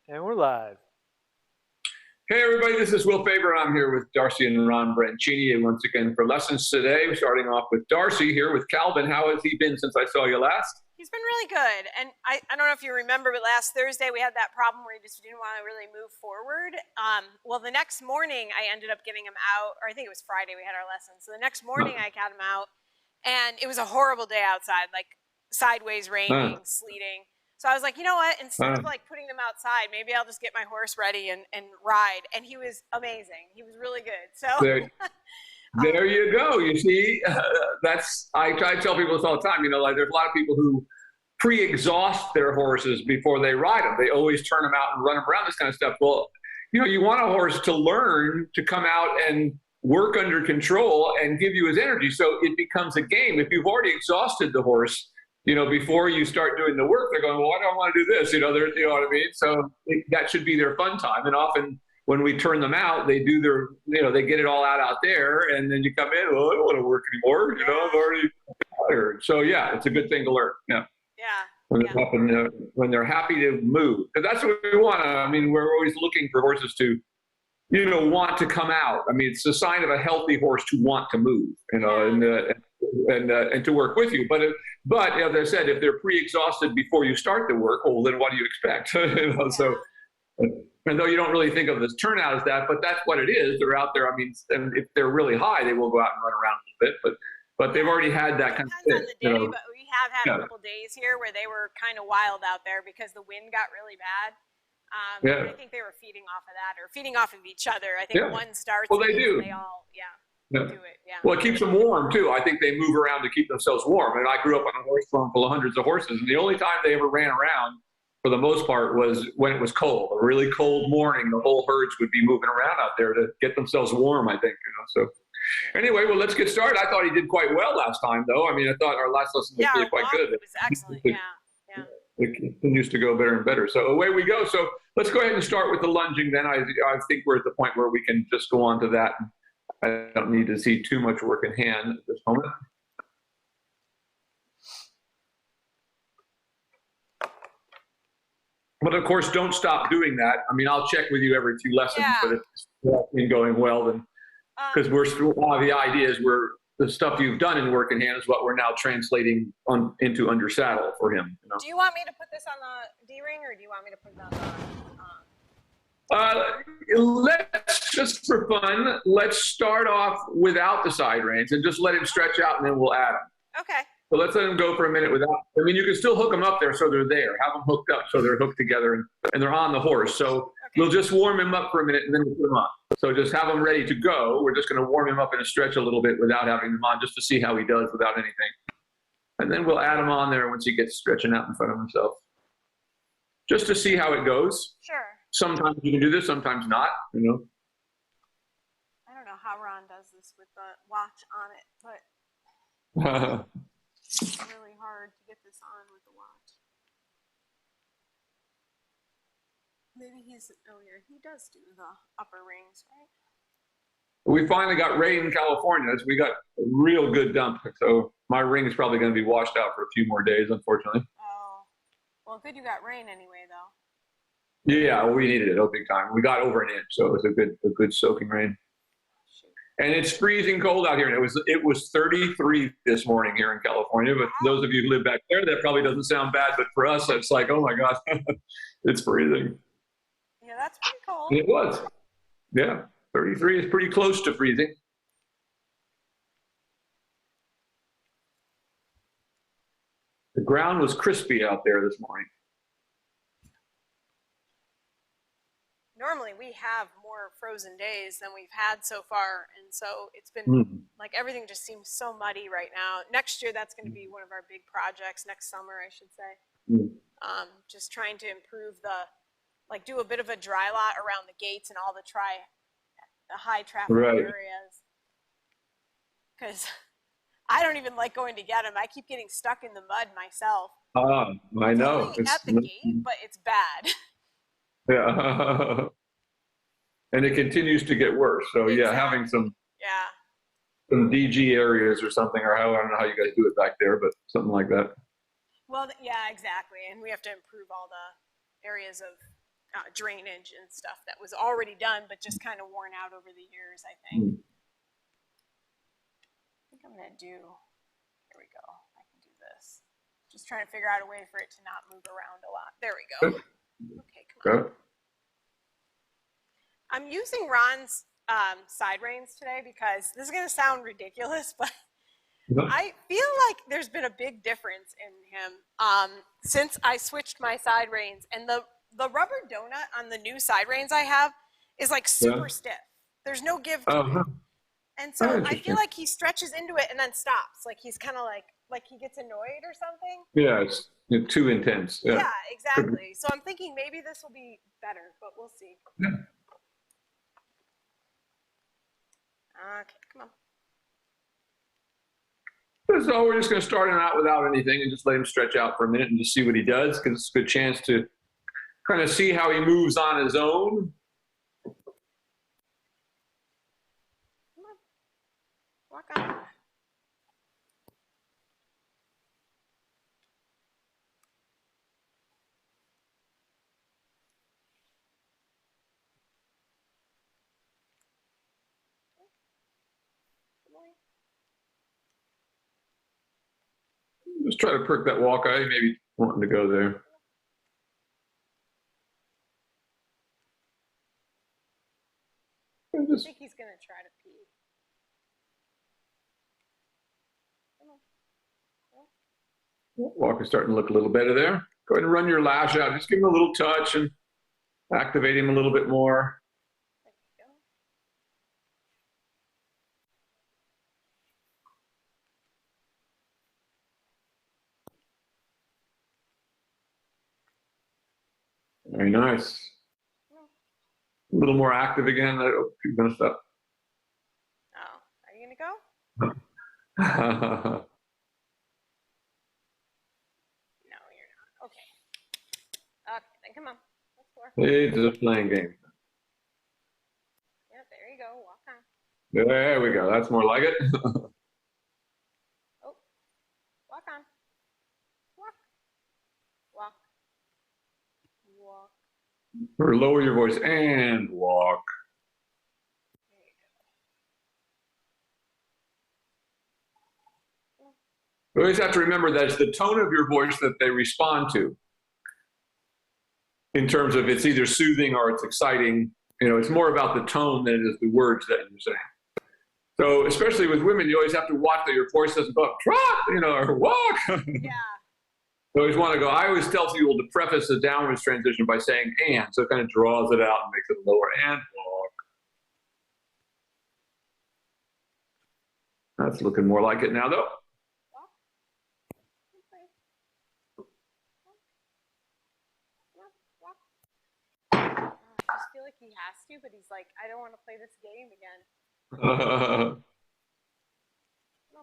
And we're live. Hey everybody, this is Will Faerber. I'm here with Darcy and Branchini, and once again for lessons today. We're starting off with Darcy here with Calvin. How has he been since I saw you last? He's been really good. And I don't know if you remember, but last Thursday we had that problem where he just didn't want to really move forward. Well, the next morning I ended up getting him out, or I think it was Friday we had our lesson. So the next morning I got him out, and it was a horrible day outside, like sideways raining, sleeting. So I was like, you know what, instead of like putting them outside, maybe I'll just get my horse ready and ride. And he was amazing. He was really good. So there you go. You see, I try to tell people this all the time. You know, like there's a lot of people who pre-exhaust their horses before they ride them. They always turn them out and run them around, this kind of stuff. Well, you know, you want a horse to learn to come out and work under control and give you his energy. So it becomes a game. If you've already exhausted the horse, you know, before you start doing the work, they're going, well, I don't want to do this. You know, you know what I mean? So that should be their fun time. And often when we turn them out, they do their, you know, they get it all out there. And then you come in, well, I don't want to work anymore. You know, I'm already tired. So yeah, it's a good thing to learn. Yeah. Yeah. When they're happy to move. Because that's what we want. I mean, we're always looking for horses to, you know, want to come out. I mean, it's a sign of a healthy horse to want to move, you know, and to work with you. But as I said, if they're pre-exhausted before you start the work, well, then what do you expect? You know, so, and though you don't really think of this turnout as that, but that's what it is. They're out there. I mean, and if they're really high, they will go out and run around a little bit. But they've already had that kind of thing. On the day, you know? But we have had a couple days here where they were kind of wild out there because the wind got really bad. And I think they were feeding off of that or feeding off of each other. I think one starts. Well, they do. They all, do it. Yeah. Well, it keeps them warm too. I think they move around to keep themselves warm. And I grew up on a horse farm full of hundreds of horses, and the only time they ever ran around, for the most part, was when it was cold. A really cold morning, the whole herds would be moving around out there to get themselves warm, I think. You know, so anyway, well, let's get started. I thought he did quite well last time, though. I mean, I thought our last lesson was really quite good. It was excellent. Yeah. It continues to go better and better. So away we go. So let's go ahead and start with the lunging then. I think we're at the point where we can just go on to that. I don't need to see too much work in hand at this moment. But of course, don't stop doing that. I mean, I'll check with you every few lessons, but if it's been going well, then because we're still, the idea is the stuff you've done in work in hand is what we're now translating into under saddle for him. You know? Do you want me to put this on the D-ring, or do you want me to put it on the? Let's just for fun, let's start off without the side reins and just let him stretch out, and then we'll add him. Okay. So let's let him go for a minute without. I mean, you can still hook them up there so they're there. Have them hooked up so they're hooked together and they're on the horse. So we'll just warm him up for a minute and then we'll put him on. So just have him ready to go. We're just going to warm him up in a stretch a little bit without having him on, just to see how he does without anything. And then we'll add him on there once he gets stretching out in front of himself, just to see how it goes. Sure. Sometimes you can do this, sometimes not. You know. I don't know how Ron does this with the watch on it, but it's really hard to get this on with the watch. Maybe he does do the upper rings, right? We finally got rain in California. So we got a real good dump. So my ring is probably going to be washed out for a few more days, unfortunately. Oh, well, good you got rain anyway, though. Yeah, we needed it big time. We got over an inch, so it was a good soaking rain. And it's freezing cold out here. And it was 33 this morning here in California. But those of you who live back there, that probably doesn't sound bad. But for us, it's like, oh my gosh, it's freezing. Yeah, that's pretty cold. It was. Yeah, 33 is pretty close to freezing. The ground was crispy out there this morning. Normally we have more frozen days than we've had so far, and so it's been like everything just seems so muddy right now. Next year that's going to be one of our big projects, next summer I should say. Just trying to improve do a bit of a dry lot around the gates and all the high traffic areas, because I don't even like going to get them. I keep getting stuck in the mud myself. I know. It's at the gate, but it's bad. Yeah. And it continues to get worse. So yeah, having some DG areas or something, or I don't know how you guys do it back there, but something like that. Well, yeah, exactly. And we have to improve all the areas of drainage and stuff that was already done, but just kind of worn out over the years, I think. I think I'm going to do, here we go. I can do this. Just trying to figure out a way for it to not move around a lot. There we go. Okay, come on. I'm using Ron's side reins today because this is going to sound ridiculous, but I feel like there's been a big difference in him since I switched my side reins. And the rubber donut on the new side reins I have is like super stiff. There's no give to it. And so I feel like he stretches into it and then stops. Like he's kind of like he gets annoyed or something. Yeah, it's too intense. Yeah, exactly. So I'm thinking maybe this will be better, but we'll see. Yeah. Okay, come on. So we're just going to start him out without anything and just let him stretch out for a minute and just see what he does, because it's a good chance to kind of see how he moves on his own. Come on. Walk on. Just try to perk that walk eye, maybe wanting to go there. I think he's going to try to pee. Come on. Walk is starting to look a little better there. Go ahead and run your lash out. Just give him a little touch and activate him a little bit more. Very nice. A little more active again. Keep going to stop. Oh, are you going to go? No, you're not. Okay. Okay, then come on. Let's go. It's just playing games. Yeah, there you go. Walk on. There we go. That's more like it. Oh, walk on. Walk. Walk. Walk. Or lower your voice and walk. There you go. You always have to remember that it's the tone of your voice that they respond to. In terms of it's either soothing or it's exciting. You know, it's more about the tone than it is the words that you're saying. So especially with women, you always have to watch that your voice doesn't go up, trot, you know, or walk. Yeah. You always want to go. I always tell people to preface the downwards transition by saying and, so it kind of draws it out and makes it lower and walk. That's looking more like it now, though. I just feel like he has to, but he's like, I don't want to play this game again. Uh, No,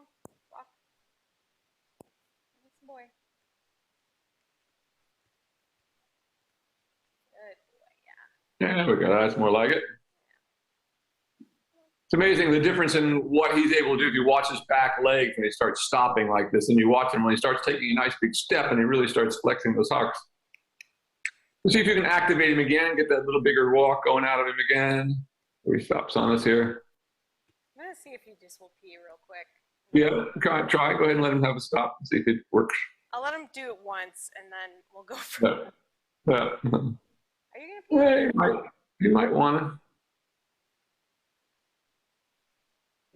walk. This boy. Good boy, yeah. Yeah, there we go. That's more like it. It's amazing the difference in what he's able to do if you watch his back legs when he starts stopping like this, and you watch him when he starts taking a nice big step and he really starts flexing those hocks. Let's see if you can activate him again, get that little bigger walk going out of him again. He stops on us here. I'm going to see if he just will pee real quick. Yeah, try. Go ahead and let him have a stop and see if it works. I'll let him do it once, and then we'll go from Yeah. Are you going to pee? Yeah, you might want to.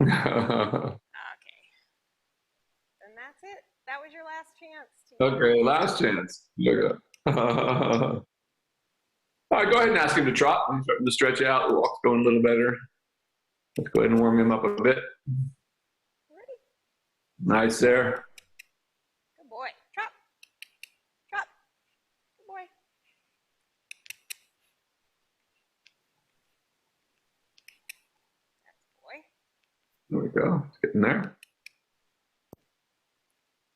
Okay. Then that's it. That was your last chance. Okay, last chance. Look at All right, go ahead and ask him to trot. He's starting to stretch out. The walk's going a little better. Let's go ahead and warm him up a bit. Ready? Nice there. Good boy. Trot. Trot. Good boy. There we go. It's getting there.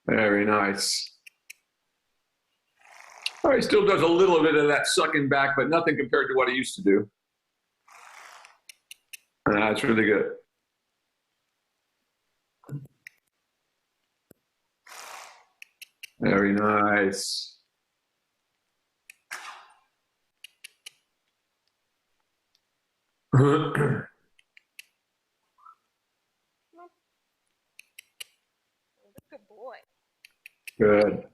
Very nice. All right, still does a little bit of that sucking back, but nothing compared to what he used to do. That's really good. Very nice. Good boy. Good.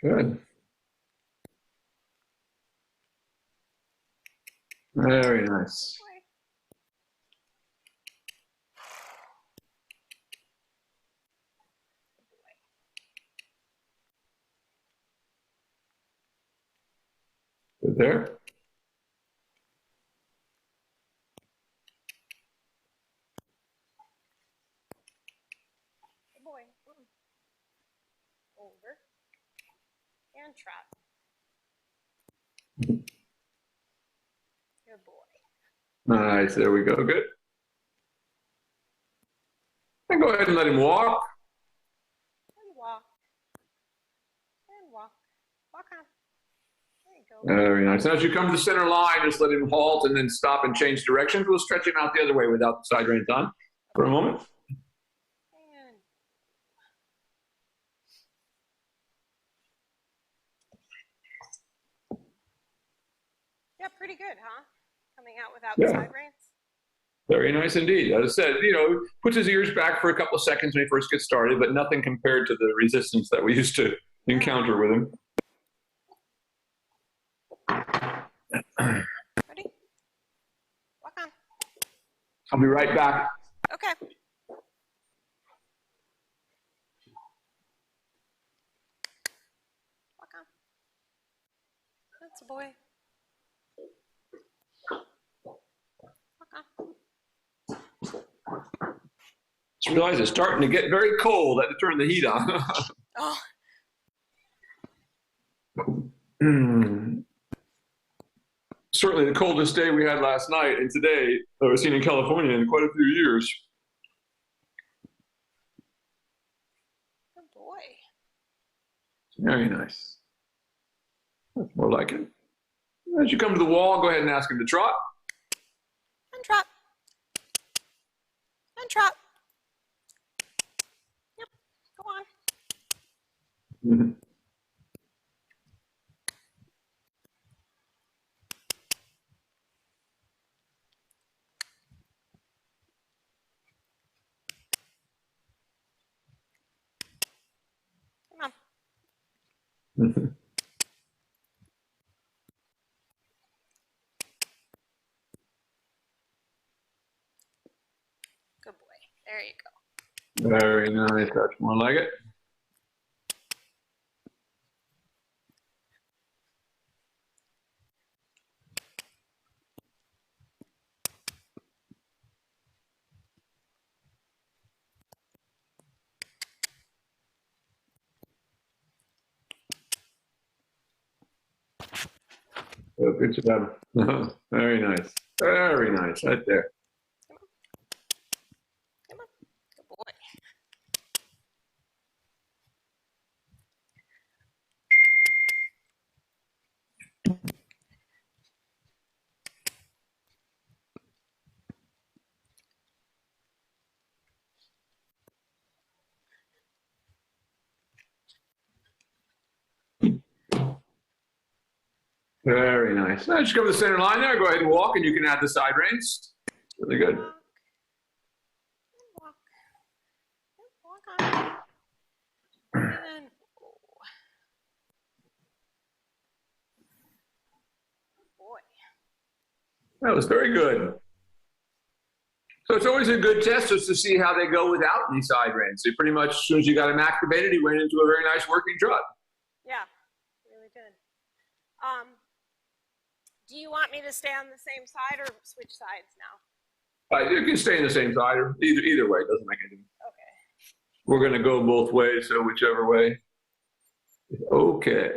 Good. Very nice. Good there. Good boy. Over. And Trot. Good boy. Nice. There we go. Good. And go ahead and let him walk. And walk. And walk. Walk on. There you go. Very nice. Now, as you come to the center line, just let him halt and then stop and change directions. We'll stretch him out the other way without the side reins on for a moment. And yeah, pretty good, huh? Coming out without the side reins. Very nice indeed. As I said, puts his ears back for a couple of seconds when he first gets started, but nothing compared to the resistance that we used to encounter with him. Ready? Walk on. I'll be right back. Okay. Walk on. That's a boy. Walk on. Just realized it's starting to get very cold. I had to turn the heat on. Certainly the coldest day we had last night and today that we've seen in California in quite a few years. Good boy. Very nice. That's more like it. As you come to the wall, go ahead and ask him to trot. And Trot. And Trot. Yep. Go on. Come on. Good boy. There you go. Very nice. That's more like it. Oh, good job. Very nice. Very nice. Right there. Come on. Come on. Good boy. Very nice. Now just go to the center line there. Go ahead and walk, and you can add the side reins. Really good. Walk. Walk. Walk on. And boy. That was very good. So it's always a good test just to see how they go without any side reins. So pretty much, as soon as you got him activated, he went into a very nice working trot. Yeah, really good. Do you want me to stay on the same side or switch sides now? You can stay in the same side, or either way. It doesn't make any difference. Okay. We're going to go both ways, so whichever way. Okay.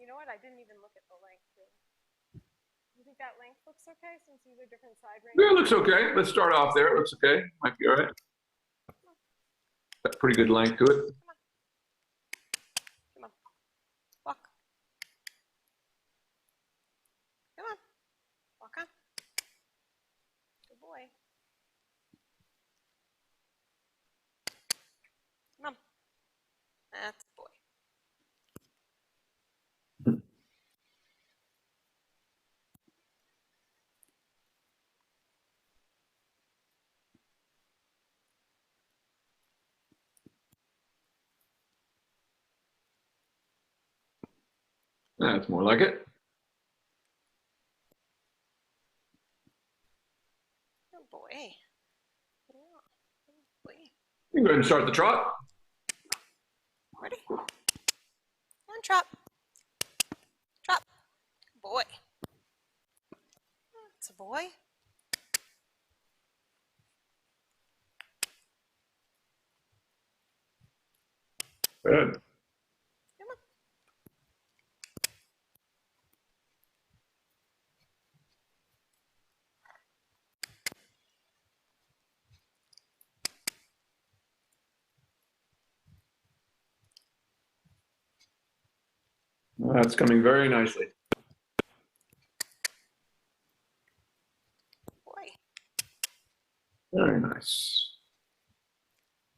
You know what? I didn't even look at the length. think that length looks okay since these are different side ranges? Yeah, it looks okay. Let's start off there. It looks okay. Might be all right. Got pretty good length to it. Come on. Walk. Come on. Walk on. Good boy. Come on. That's a boy. That's more like it. Good boy. Yeah. Good boy. You can go ahead and start the trot. Ready? Come on, Trot. Trot. Good boy. It's a boy. Good. Come on. That's coming very nicely. Boy. Very nice.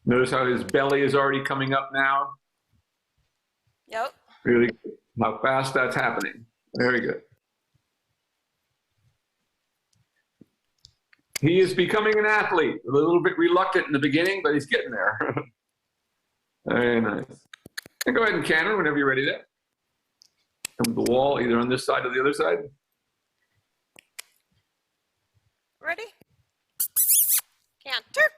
Notice how his belly is already coming up now. Yep. Really, how fast that's happening. Very good. He is becoming an athlete. A little bit reluctant in the beginning, but he's getting there. Very nice. And go ahead and canter whenever you're ready there. Come to the wall, either on this side or the other side. Ready? Canter.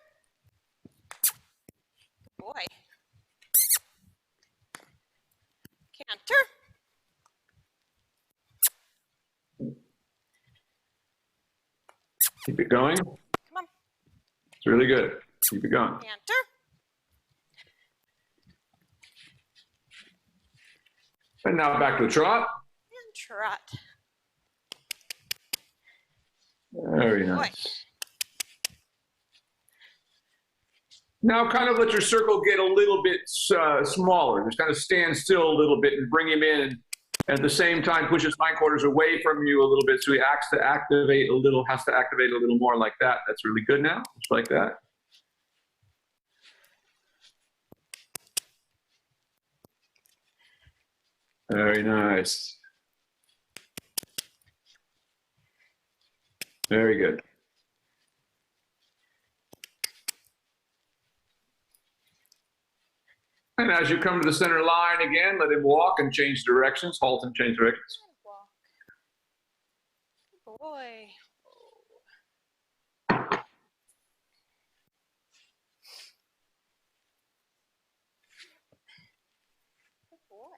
Good boy. Canter. Keep it going. Come on. It's really good. Keep it going. Canter. And now back to the trot. And trot. Very nice. Now kind of let your circle get a little bit smaller. Just kind of stand still a little bit and bring him in. And at the same time, push his hindquarters away from you a little bit so he has to activate a little more like that. That's really good now, just like that. Very nice. Very good. And as you come to the center line again, let him walk and change directions, halt and change directions. Walk. Good boy. Good boy.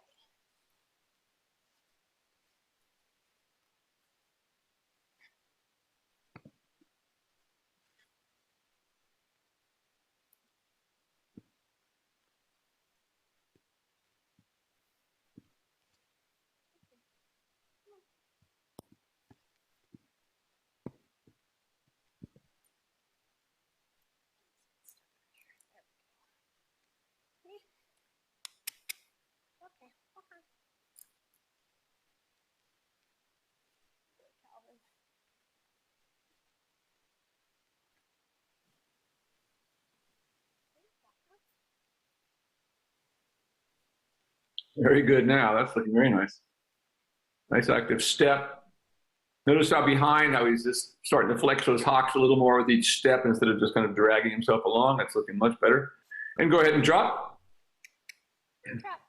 Okay, walk on. Calvin. Very good now. That's looking very nice. Nice active step. Notice how behind, how he's just starting to flex those hocks a little more with each step instead of just kind of dragging himself along. That's looking much better. And go ahead and drop. Trot.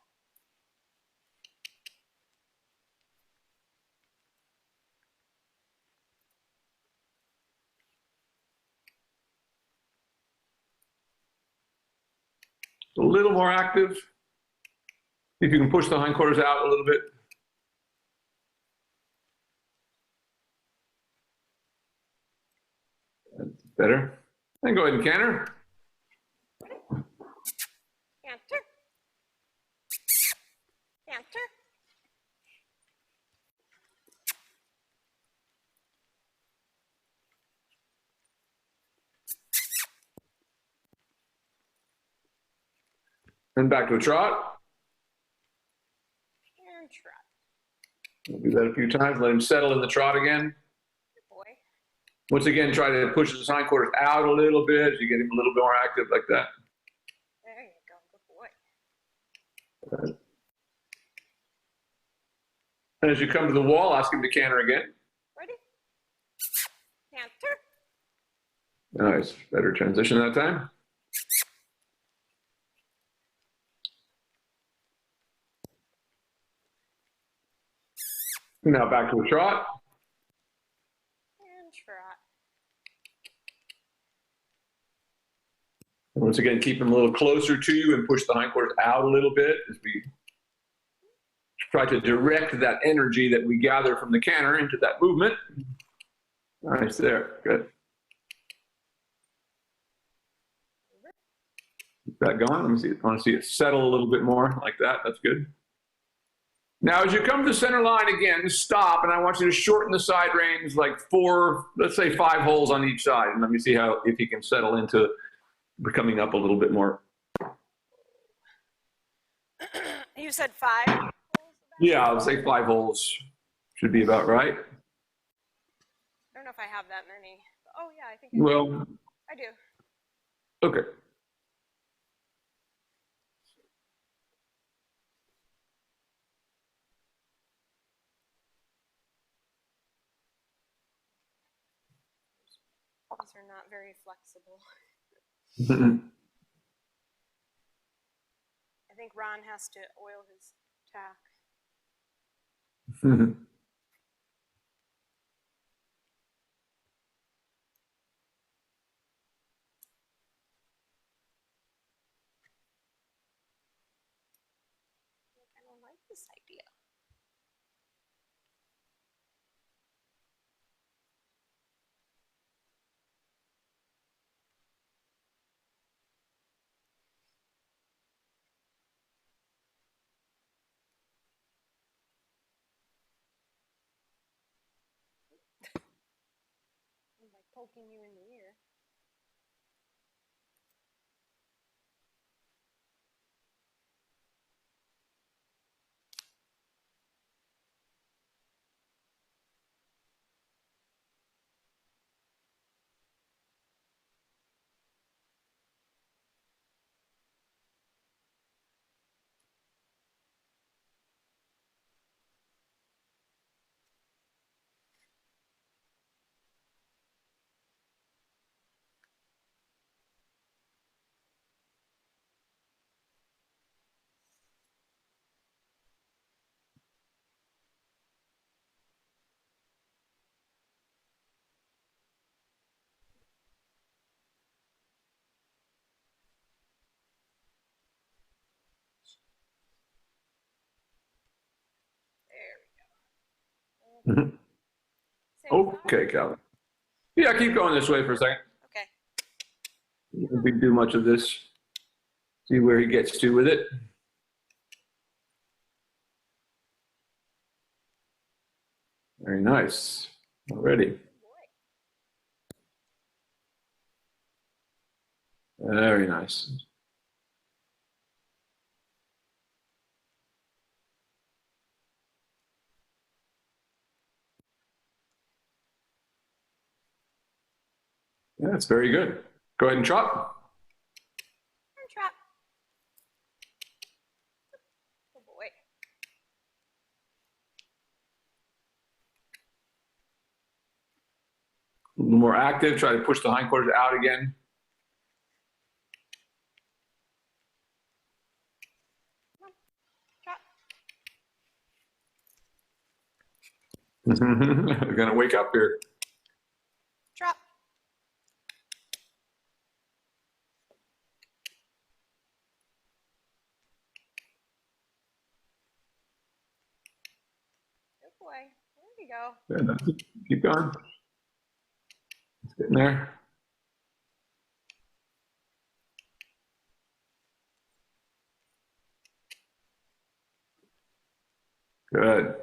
A little more active. If you can push the hindquarters out a little bit. That's better. And go ahead and canter. Canter. Canter. And back to a trot. And trot. We'll do that a few times. Let him settle in the trot again. Good boy. Once again, try to push his hindquarters out a little bit as you get him a little bit more active like that. There you go. Good boy. And as you come to the wall, ask him to canter again. Ready? Canter. Nice. Better transition that time. Now back to a trot. And trot. And once again, keep him a little closer to you and push the hindquarters out a little bit as we try to direct that energy that we gather from the canter into that movement. Nice there. Good. Keep that going. Let me see. I want to see it settle a little bit more like that. That's good. Now, as you come to the center line again, stop, and I want you to shorten the side reins like 4, let's say 5 holes on each side. And let me see if he can settle into coming up a little bit more. You said 5? Yeah, I would say 5 holes should be about right. I don't know if I have that many. Oh, yeah, I think I do. Okay. These are not very flexible. I think Ron has to oil his tack. I don't like this idea. I'm like poking you in the ear. There we go. Okay, Calvin. Yeah, keep going this way for a second. Okay. If we do much of this, see where he gets to with it. Very nice. Already. Very nice. Yeah, that's very good. Go ahead and trot. And trot. Good boy. A little more active. Try to push the hindquarters out again. We're going to wake up here. Trot. Good boy. There you go. Good. Keep going. It's getting there. Good.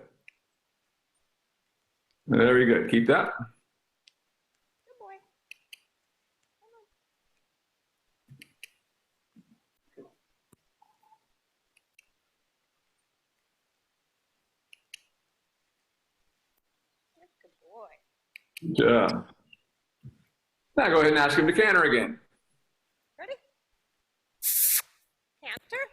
Very good. Keep that. Good boy. boy. Yeah. Now go ahead and ask him to canter again. Ready? Canter.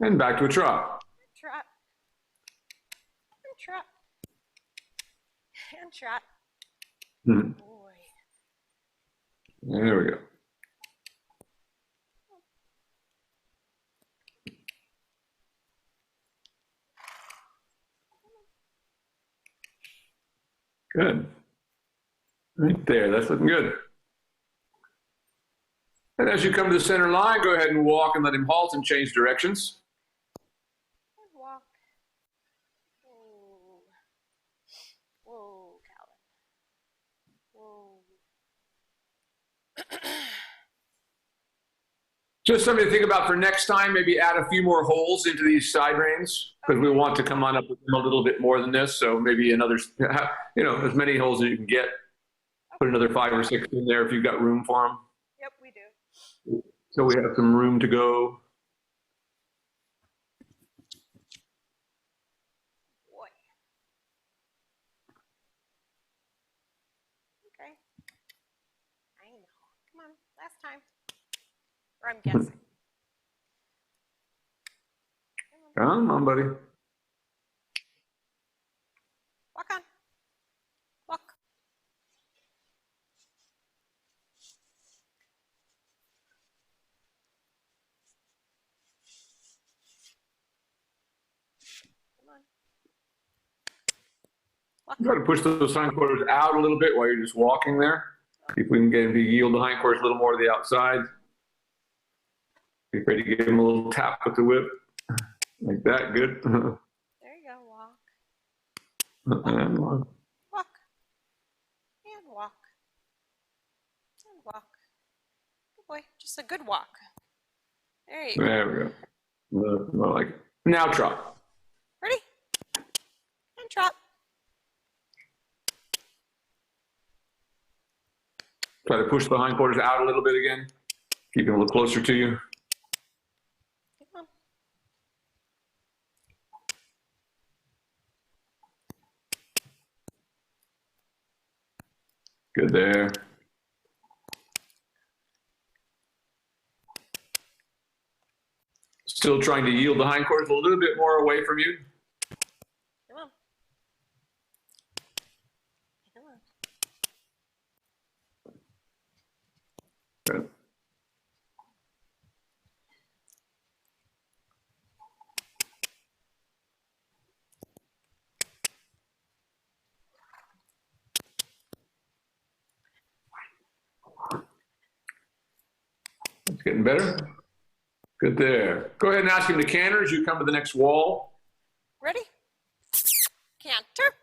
And back to a trot. Trot. And trot. And trot. Hmm. Boy. There we go. Good. Right there, that's looking good. And as you come to the center line, go ahead and walk and let him halt and change directions. And walk. Whoa. Whoa, Calvin. Whoa. Just something to think about for next time, maybe add a few more holes into these side reins, because we want to come on up with them a little bit more than this. So maybe another, as many holes as you can get. Put another 5 or 6 in there if you've got room for them. Yep, we do. So we have some room to go. Boy. Okay. I know. Come on, last time. Or I'm guessing. Come on, buddy. Walk on. Walk. Come on. Walk. Try to push those hindquarters out a little bit while you're just walking there. See if we can get him to yield the hindquarters a little more to the outside. Be ready to give him a little tap with the whip. Like that, good. There you go, walk. And Walk. Walk. And walk. And walk. Good boy, just a good walk. There you go. There we go. More like it. Now trot. Ready? And trot. Try to push the hindquarters out a little bit again. Keep him a little closer to you. Come on. Good there. Still trying to yield the hindquarters a little bit more away from you. Come on. Come on. Good. It's getting better. Good there. Go ahead and ask him to canter as you come to the next wall. Ready? Canter.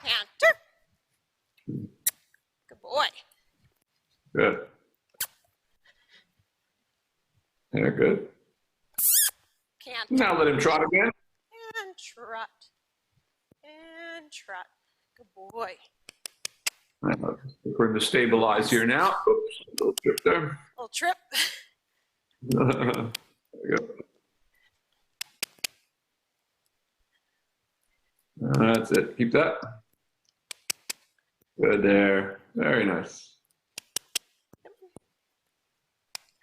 Canter. Good boy. Good. There, good. Canter. Now let him trot again. And trot. And trot. Good boy. For him to stabilize here now. Oops, a little trip there. Little trip. There we go. That's it. Keep that. Good there. Very nice.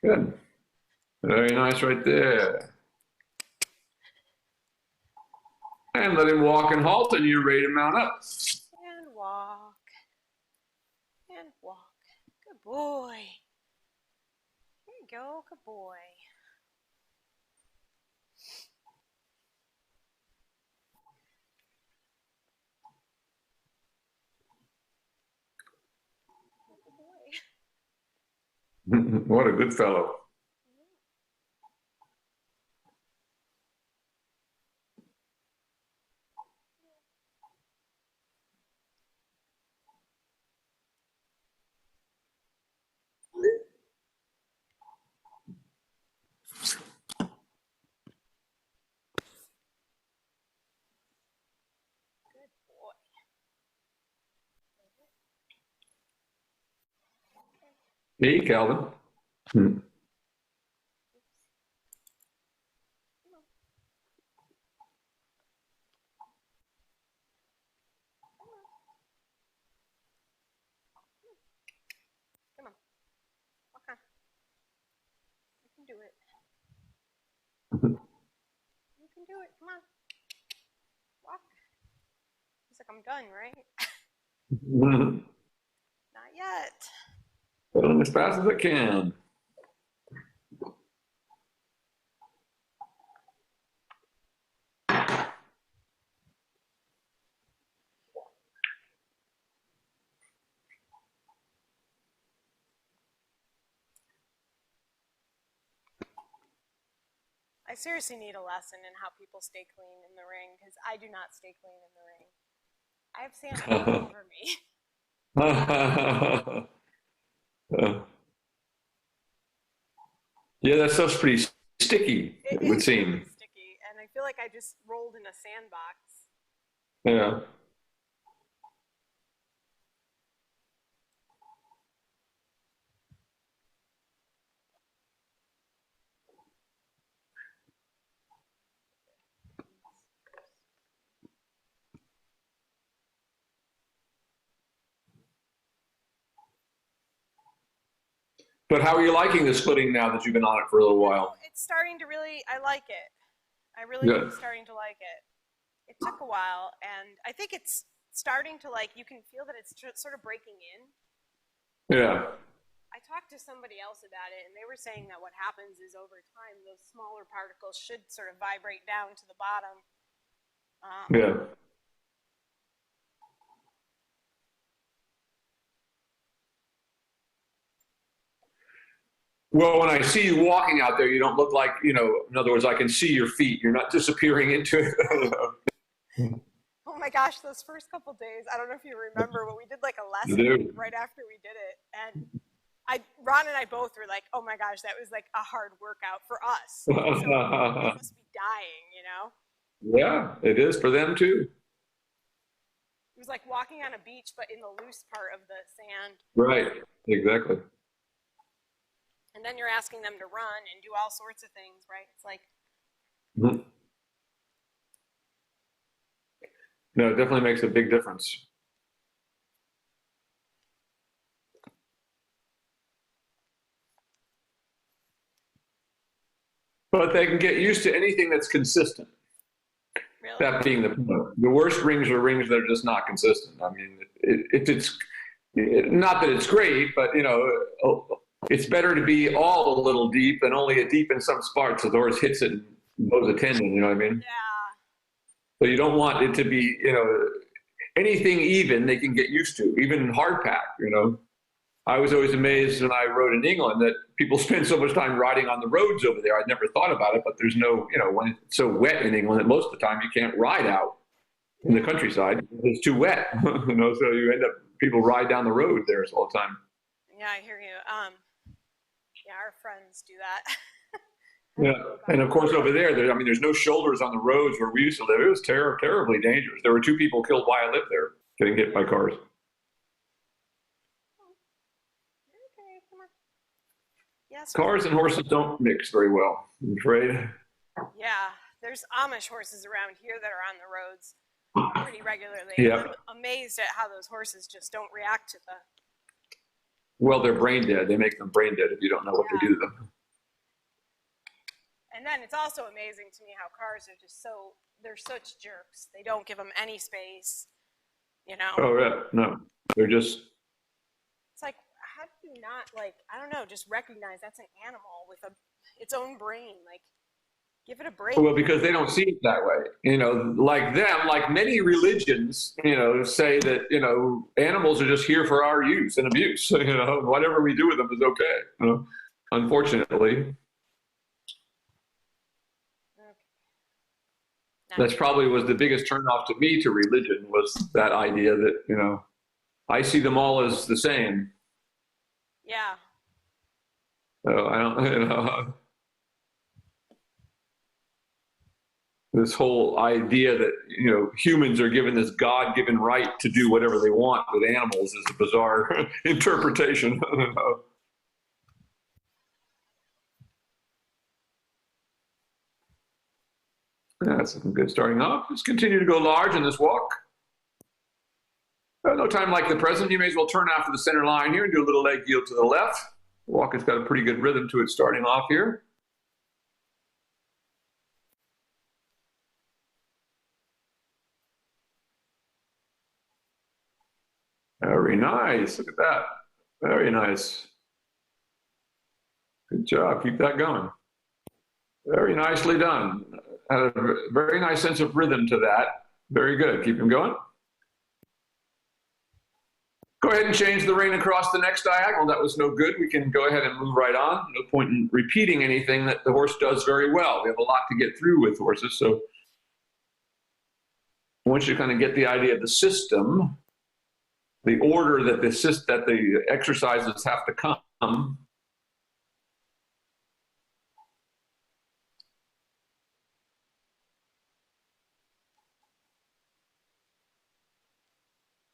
Good. Very nice right there. And let him walk and halt, and you're ready to mount up. And walk. And walk. Good boy. There you go. Good boy. Good boy. What a good fellow. Hey, Calvin. can do it. Come on. Walk. He's like, I'm done, right? Not yet. Going as fast as I can. I seriously need a lesson in how people stay clean in the ring, because I do not stay clean in the ring. I have sand all over me. Yeah, that stuff's pretty sticky, it would seem. Really sticky, and I feel like I just rolled in a sandbox. Yeah. But how are you liking the splitting now that you've been on it for a little while? It's starting to really, I like it. I really am starting to like it. It took a while, and I think it's starting to, like, you can feel that it's sort of breaking in. Yeah. I talked to somebody else about it, and they were saying that what happens is over time, those smaller particles should sort of vibrate down to the bottom. Yeah. Well, when I see you walking out there, you don't look like, in other words, I can see your feet. You're not disappearing into it. Oh my gosh, those first couple days, I don't know if you remember, but we did like a lesson right after we did it. And Ron and I both were like, oh my gosh, that was like a hard workout for us. So they must be dying, Yeah, it is for them too. It was like walking on a beach, but in the loose part of the sand. Right, exactly. And then you're asking them to run and do all sorts of things, right? It's like... Mm-hmm. No, it definitely makes a big difference. But they can get used to anything that's consistent. Really? That being the worst rings are rings that are just not consistent. I mean, if it's not that it's great, but it's better to be all a little deep than only a deep in some spots so the horse hits it and blows a tendon. You know what I mean? Yeah. So you don't want it to be anything even they can get used to, even hard pack. I was always amazed when I rode in England that people spend so much time riding on the roads over there. I'd never thought about it, but there's no, when it's so wet in England that most of the time you can't ride out in the countryside. It's too wet, so you end up, people ride down the road there all the time. Yeah, I hear you. Yeah, our friends do that. Yeah, and of course over there's no shoulders on the roads where we used to live. It was terribly dangerous. There were 2 people killed while I lived there, getting hit by cars. Yes. Cars and horses don't mix very well, I'm afraid. Yeah, there's Amish horses around here that are on the roads pretty regularly. Yeah. I'm amazed at how those horses just don't react to the... Well, they're brain dead. They make them brain dead if you don't know what to do to them. And then it's also amazing to me how cars are just they're such jerks. They don't give them any space, Oh, yeah, no. They're just... It's like, how do you not, I don't know, just recognize that's an animal with its own brain? Like, give it a break. Well, because they don't see it that way. Like them, like many religions, say that, animals are just here for our use and abuse. Whatever we do with them is okay, unfortunately. That's probably was the biggest turnoff to me to religion, was that idea that, I see them all as the same. Yeah. So I don't, this whole idea that, humans are given this God-given right to do whatever they want with animals is a bizarre interpretation. That's good starting off. Just continue to go large in this walk. No time like the present. You may as well turn after the center line here and do a little leg yield to the left. The walk has got a pretty good rhythm to it starting off here. Very nice. Look at that. Very nice. Good job. Keep that going. Very nicely done. Had a very nice sense of rhythm to that. Very good. Keep him going. Go ahead and change the rein across the next diagonal. That was no good. We can go ahead and move right on. No point in repeating anything that the horse does very well. We have a lot to get through with horses, so once you kind of get the idea of the system, the order that the exercises have to come,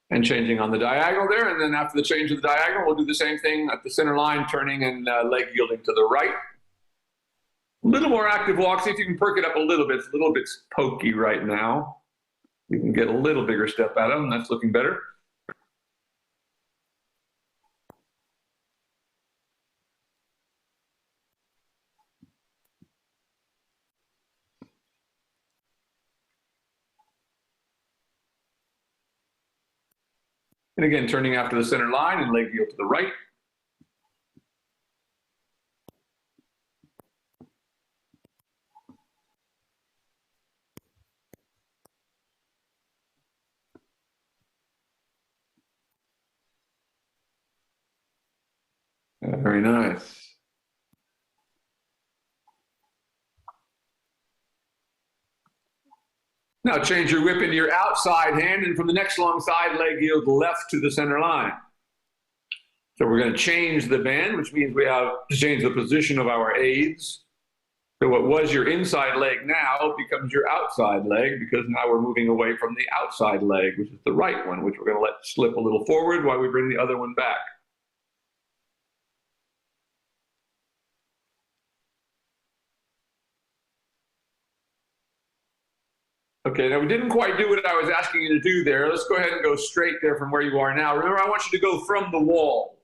and changing on the diagonal there, and then after the change of the diagonal, we'll do the same thing at the center line, turning and leg yielding to the right. A little more active walk. See if you can perk it up a little bit. It's a little bit pokey right now. You can get a little bigger step out of them. That's looking better. And again, turning after the center line and leg yield to the right. Very nice. Now change your whip into your outside hand, and from the next long side, leg yield left to the center line. So we're going to change the bend, which means we have to change the position of our aids. So what was your inside leg now becomes your outside leg, because now we're moving away from the outside leg, which is the right one, which we're going to let slip a little forward while we bring the other one back. Okay, now we didn't quite do what I was asking you to do there. Let's go ahead and go straight there from where you are now. Remember, I want you to go from the wall.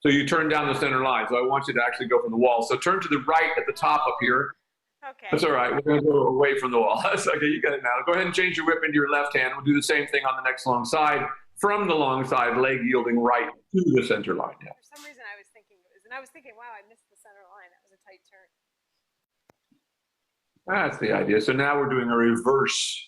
So you turn down the center line. So I want you to actually go from the wall. So turn to the right at the top up here. Okay. That's all right. We're going to go away from the wall. That's okay. You got it now. Go ahead and change your whip into your left hand. We'll do the same thing on the next long side. From the long side, leg yielding right to the center line. Yeah. For some reason, I was thinking, wow, I missed the center line. That was a tight turn. That's the idea. So now we're doing a reverse.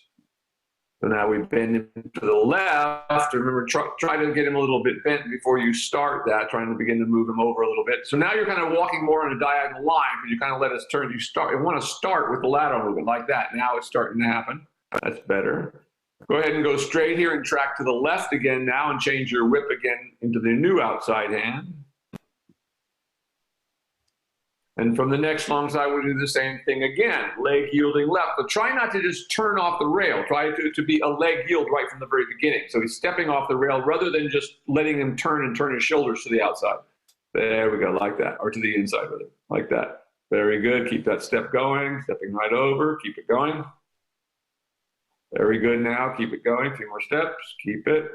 So now we bend him to the left. Remember, try to get him a little bit bent before you start that, trying to begin to move him over a little bit. So now you're kind of walking more on a diagonal line, because you kind of let us turn. You want to start with the lateral movement like that. Now it's starting to happen. That's better. Go ahead and go straight here and track to the left again now, and change your whip again into the new outside hand. And from the next long side, we'll do the same thing again, leg yielding left. But try not to just turn off the rail. Try to be a leg yield right from the very beginning. So he's stepping off the rail rather than just letting him turn and turn his shoulders to the outside. There we go, like that, or to the inside with it, like that. Very good. Keep that step going, stepping right over. Keep it going. Very good now. Keep it going. A few more steps. Keep it.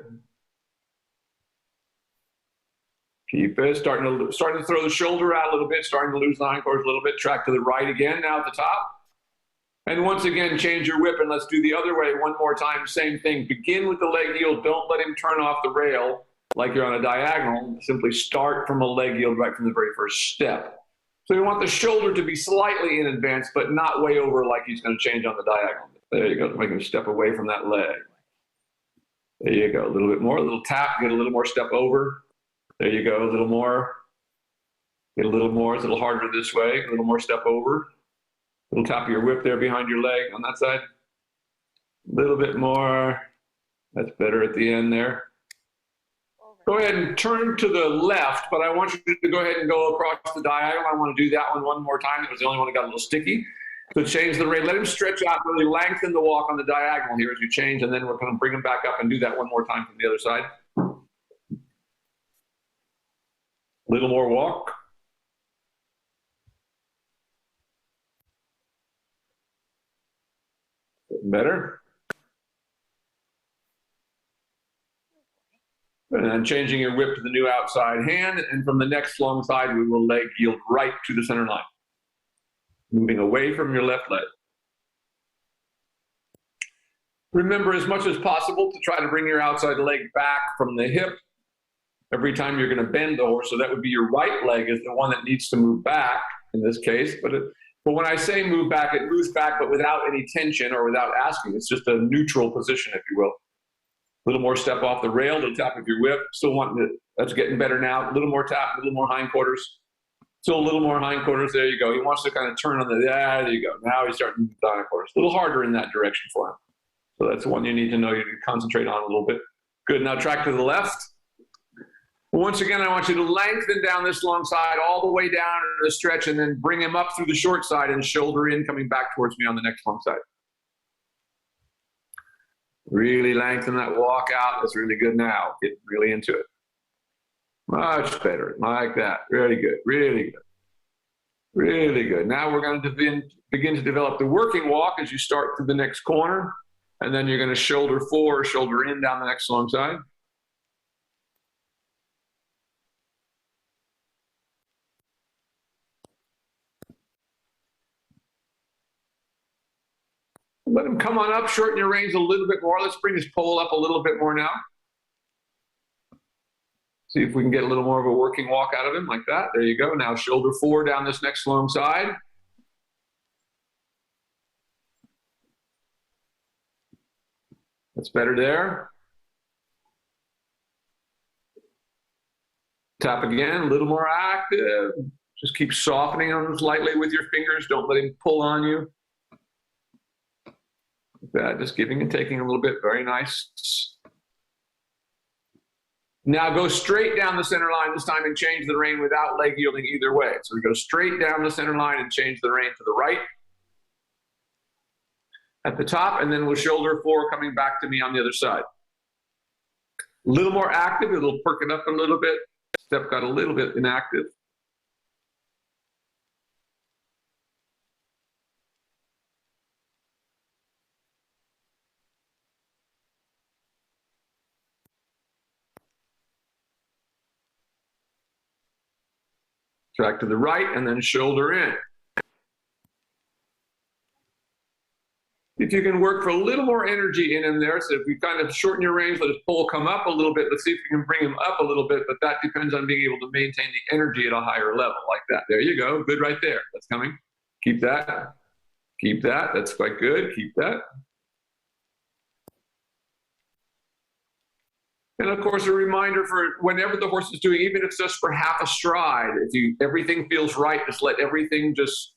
Keep it. Starting to throw the shoulder out a little bit, starting to lose the hindquarters a little bit. Track to the right again, now at the top. And once again, change your whip, and let's do the other way one more time. Same thing. Begin with the leg yield. Don't let him turn off the rail like you're on a diagonal. Simply start from a leg yield right from the very first step. So you want the shoulder to be slightly in advance, but not way over like he's going to change on the diagonal. There you go. Make him step away from that leg. There you go. A little bit more. A little tap. Get a little more step over. There you go, a little more. Get a little more, it's a little harder this way. A little more step over. A little tap of your whip there behind your leg on that side. A little bit more. That's better at the end there. Go ahead and turn to the left, but I want you to go ahead and go across the diagonal. I want to do that one more time. It was the only one that got a little sticky. So change the rate. Let him stretch out, really lengthen the walk on the diagonal here as you change, and then we're going to bring him back up and do that one more time from the other side. Little more walk. Better. And then changing your whip to the new outside hand, and from the next long side, we will leg yield right to the center line. Moving away from your left leg. Remember, as much as possible, to try to bring your outside leg back from the hip every time you're going to bend the horse. So that would be your right leg is the one that needs to move back in this case. But when I say move back, it moves back, but without any tension or without asking. It's just a neutral position, if you will. A little more step off the rail, a little tap of your whip. Still wanting to, that's getting better now. A little more tap, a little more hindquarters. Still a little more hindquarters. There you go. He wants to kind of turn on the, there you go. Now he's starting to hindquarters. A little harder in that direction for him. So that's the one you need to know. You need to concentrate on a little bit. Good. Now track to the left. Once again, I want you to lengthen down this long side all the way down into the stretch and then bring him up through the short side and shoulder in, coming back towards me on the next long side. Really lengthen that walk out. That's really good now. Get really into it. Much better. Like that. Really good. Really good. Really good. Now we're going to begin to develop the working walk as you start through the next corner. And then you're going to shoulder forward, shoulder in down the next long side. Let him come on up, shorten your reins a little bit more. Let's bring his pole up a little bit more now. See if we can get a little more of a working walk out of him like that. There you go. Now shoulder forward down this next long side. That's better there. Tap again, a little more active. Just keep softening him lightly with your fingers. Don't let him pull on you. Like that, just giving and taking a little bit. Very nice. Now go straight down the center line this time and change the rein without leg yielding either way. So we go straight down the center line and change the rein to the right at the top, and then we'll shoulder forward coming back to me on the other side. A little more active, it'll perk it up a little bit. Step got a little bit inactive. Track to the right and then shoulder in. If you can work for a little more energy in there, so if we kind of shorten your reins, let his pole come up a little bit. Let's see if we can bring him up a little bit, but that depends on being able to maintain the energy at a higher level like that. There you go. Good right there. That's coming. Keep that. Keep that. That's quite good. Keep that. And of course, a reminder for whenever the horse is doing, even if it's just for half a stride, if everything feels right, just let everything just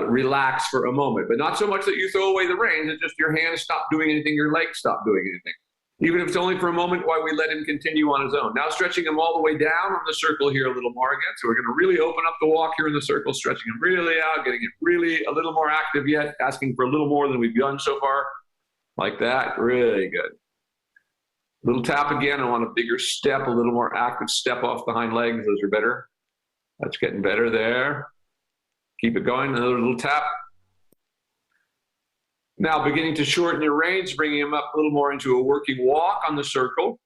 relax for a moment, but not so much that you throw away the reins. It's just your hands stop doing anything, your legs stop doing anything. Even if it's only for a moment while we let him continue on his own. Now stretching him all the way down on the circle here a little more again. So we're going to really open up the walk here in the circle, stretching him really out, getting it really a little more active yet, asking for a little more than we've done so far. Like that. Really good. Little tap again. I want a bigger step, a little more active step off the hind legs. Those are better. That's getting better there. Keep it going. Another little tap. Now beginning to shorten your reins, bringing him up a little more into a working walk on the circle.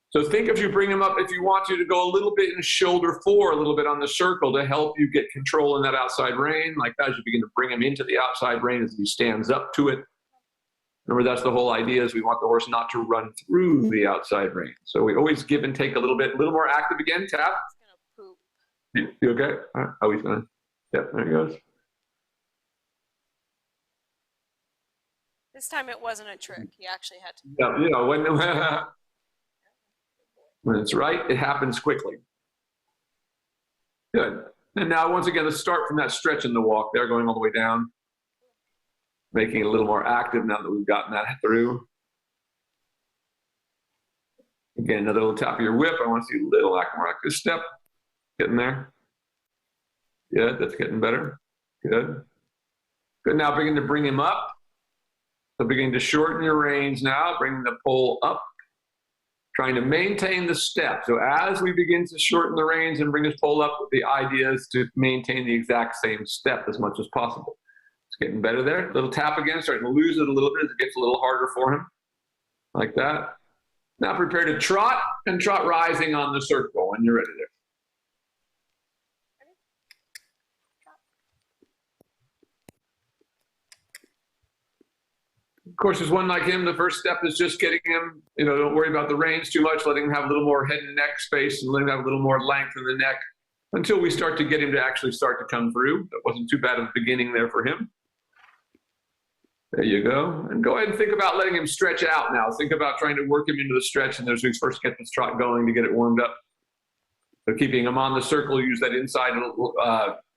So think if you bring him up, if you want to go a little bit and shoulder forward a little bit on the circle to help you get control in that outside rein. Like that, as you begin to bring him into the outside rein as he stands up to it. Remember, that's the whole idea, is we want the horse not to run through the outside rein. So we always give and take a little bit, a little more active again. Tap. He's gonna poop. You okay? All right. Oh, he's going to. Yep, there he goes. This time it wasn't a trick. He actually had to. Yeah, you know, when it's right, it happens quickly. Good. And now, once again, let's start from that stretch in the walk there, going all the way down. Making it a little more active now that we've gotten that through. Again, another little tap of your whip. I want to see a little more active step. Getting there. Good, that's getting better. Good. Good, now beginning to bring him up. So beginning to shorten your reins now, bringing the pole up. Trying to maintain the step. So as we begin to shorten the reins and bring his pole up, the idea is to maintain the exact same step as much as possible. It's getting better there. Little tap again, starting to lose it a little bit as it gets a little harder for him. Like that. Now prepare to trot and trot rising on the circle when you're ready there. Of course, there's one like him. The first step is just getting him, don't worry about the reins too much, letting him have a little more head and neck space and letting him have a little more length in the neck until we start to get him to actually start to come through. That wasn't too bad of a beginning there for him. There you go. And go ahead and think about letting him stretch out now. Think about trying to work him into the stretch, and as we first get this trot going to get it warmed up. So keeping him on the circle, use that inside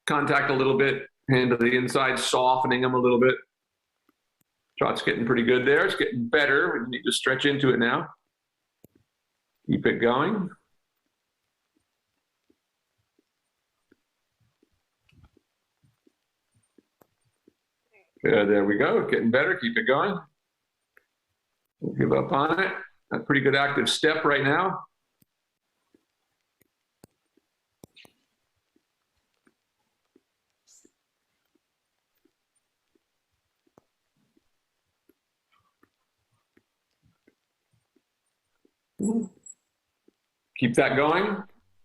contact a little bit, hand to the inside, softening him a little bit. Trot's getting pretty good there. It's getting better. We need to stretch into it now. Keep it going. There we go. Getting better. Keep it going. Don't give up on it. A pretty good active step right now. Keep that going.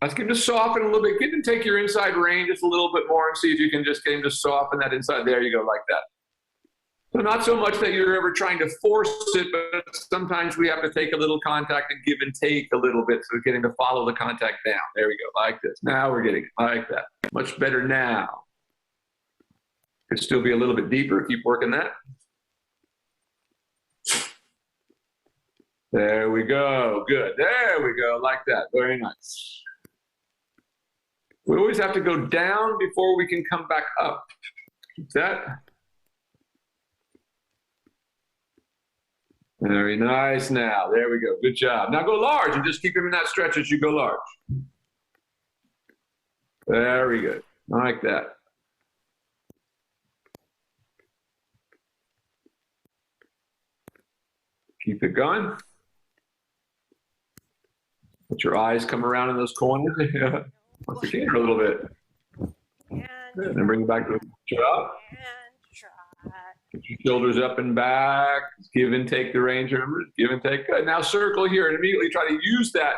Ask him to soften a little bit. Get him to take your inside rein just a little bit more and see if you can just get him to soften that inside. There you go, like that. So not so much that you're ever trying to force it, but sometimes we have to take a little contact and give and take a little bit so we get him to follow the contact down. There we go, like this. Now we're getting it, like that. Much better now. Could still be a little bit deeper. Keep working that. There we go. Good. There we go. Like that. Very nice. We always have to go down before we can come back up. Keep that. Very nice now. There we go. Good job. Now go large and just keep him in that stretch as you go large. Very good. Like that. Keep it going. Let your eyes come around in those corners. Yeah. Once again, a little bit. And then bring it back to the drop. Get your shoulders up and back. Give and take the range. Remember, give and take. Good. Now circle here and immediately try to use that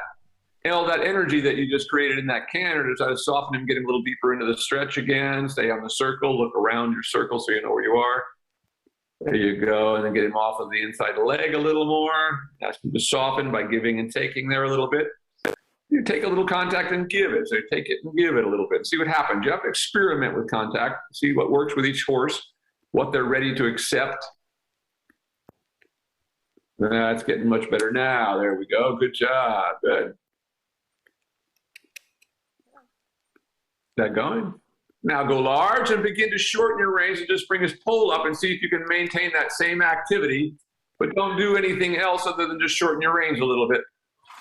energy that you just created in that canter to try to soften him, get him a little deeper into the stretch again. Stay on the circle. Look around your circle so you know where you are. There you go. And then get him off of the inside leg a little more. Ask him to soften by giving and taking there a little bit. You take a little contact and give it. So you take it and give it a little bit. See what happens. You have to experiment with contact. See what works with each horse, what they're ready to accept. That's getting much better now. There we go. Good job. Good. Is that going? Now go large and begin to shorten your range and just bring his pole up and see if you can maintain that same activity, but don't do anything else other than just shorten your range a little bit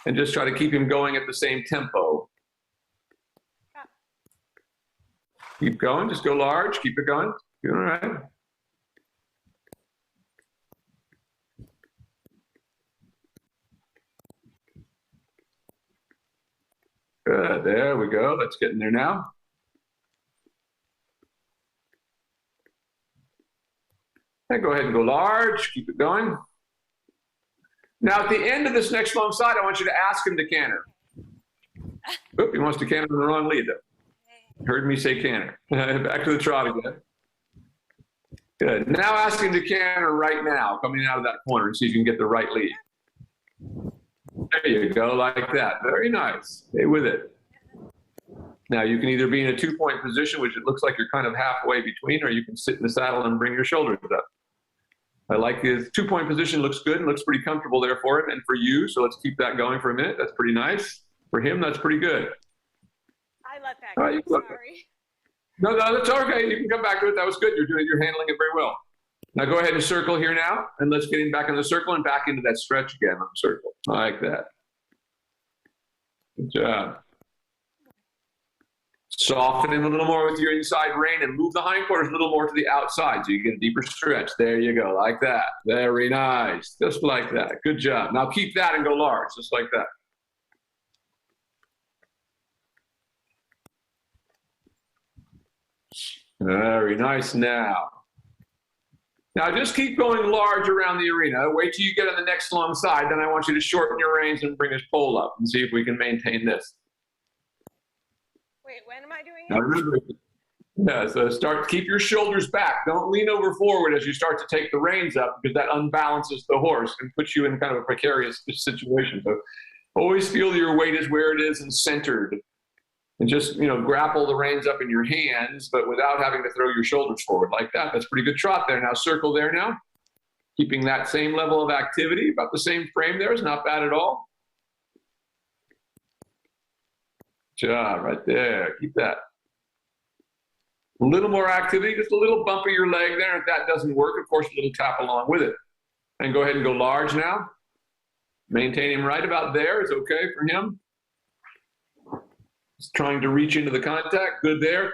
and just try to keep him going at the same tempo. Keep going. Just go large. Keep it going. You're all right. Good. There we go. Let's get in there now. And go ahead and go large. Keep it going. Now, at the end of this next long side, I want you to ask him to canter. Oop, he wants to canter in the wrong lead, though. Heard me say canter. Back to the trot again. Good. Now ask him to canter right now, coming out of that corner, and see if you can get the right lead. There you go, like that. Very nice. Stay with it. Now, you can either be in a two-point position, which it looks like you're kind of halfway between, or you can sit in the saddle and bring your shoulders up. I like his two-point position. Looks good and looks pretty comfortable there for him and for you. So let's keep that going for a minute. That's pretty nice. For him, that's pretty good. I let that go. Right, sorry. No, that's okay. You can come back to it. That was good. You're handling it very well. Now go ahead and circle here now, and let's get him back in the circle and back into that stretch again on the circle. I like that. Good job. Soften him a little more with your inside rein and move the hindquarters a little more to the outside so you get a deeper stretch. There you go, like that. Very nice. Just like that. Good job. Now keep that and go large, just like that. Very nice now. Now just keep going large around the arena. Wait till you get on the next long side. Then I want you to shorten your reins and bring his pole up and see if we can maintain this. Wait, when am I doing now it? remember, Yeah, so keep your shoulders back. Don't lean over forward as you start to take the reins up, because that unbalances the horse and puts you in kind of a precarious situation. So always feel your weight is where it is and centered. And just, grapple the reins up in your hands, but without having to throw your shoulders forward like that. That's pretty good trot there. Now circle there now. Keeping that same level of activity, about the same frame there is not bad at all. Good job, right there. Keep that. A little more activity, just a little bump of your leg there. If that doesn't work, of course, a little tap along with it. And go ahead and go large now. Maintain him right about there. It's okay for him. Just trying to reach into the contact. Good there.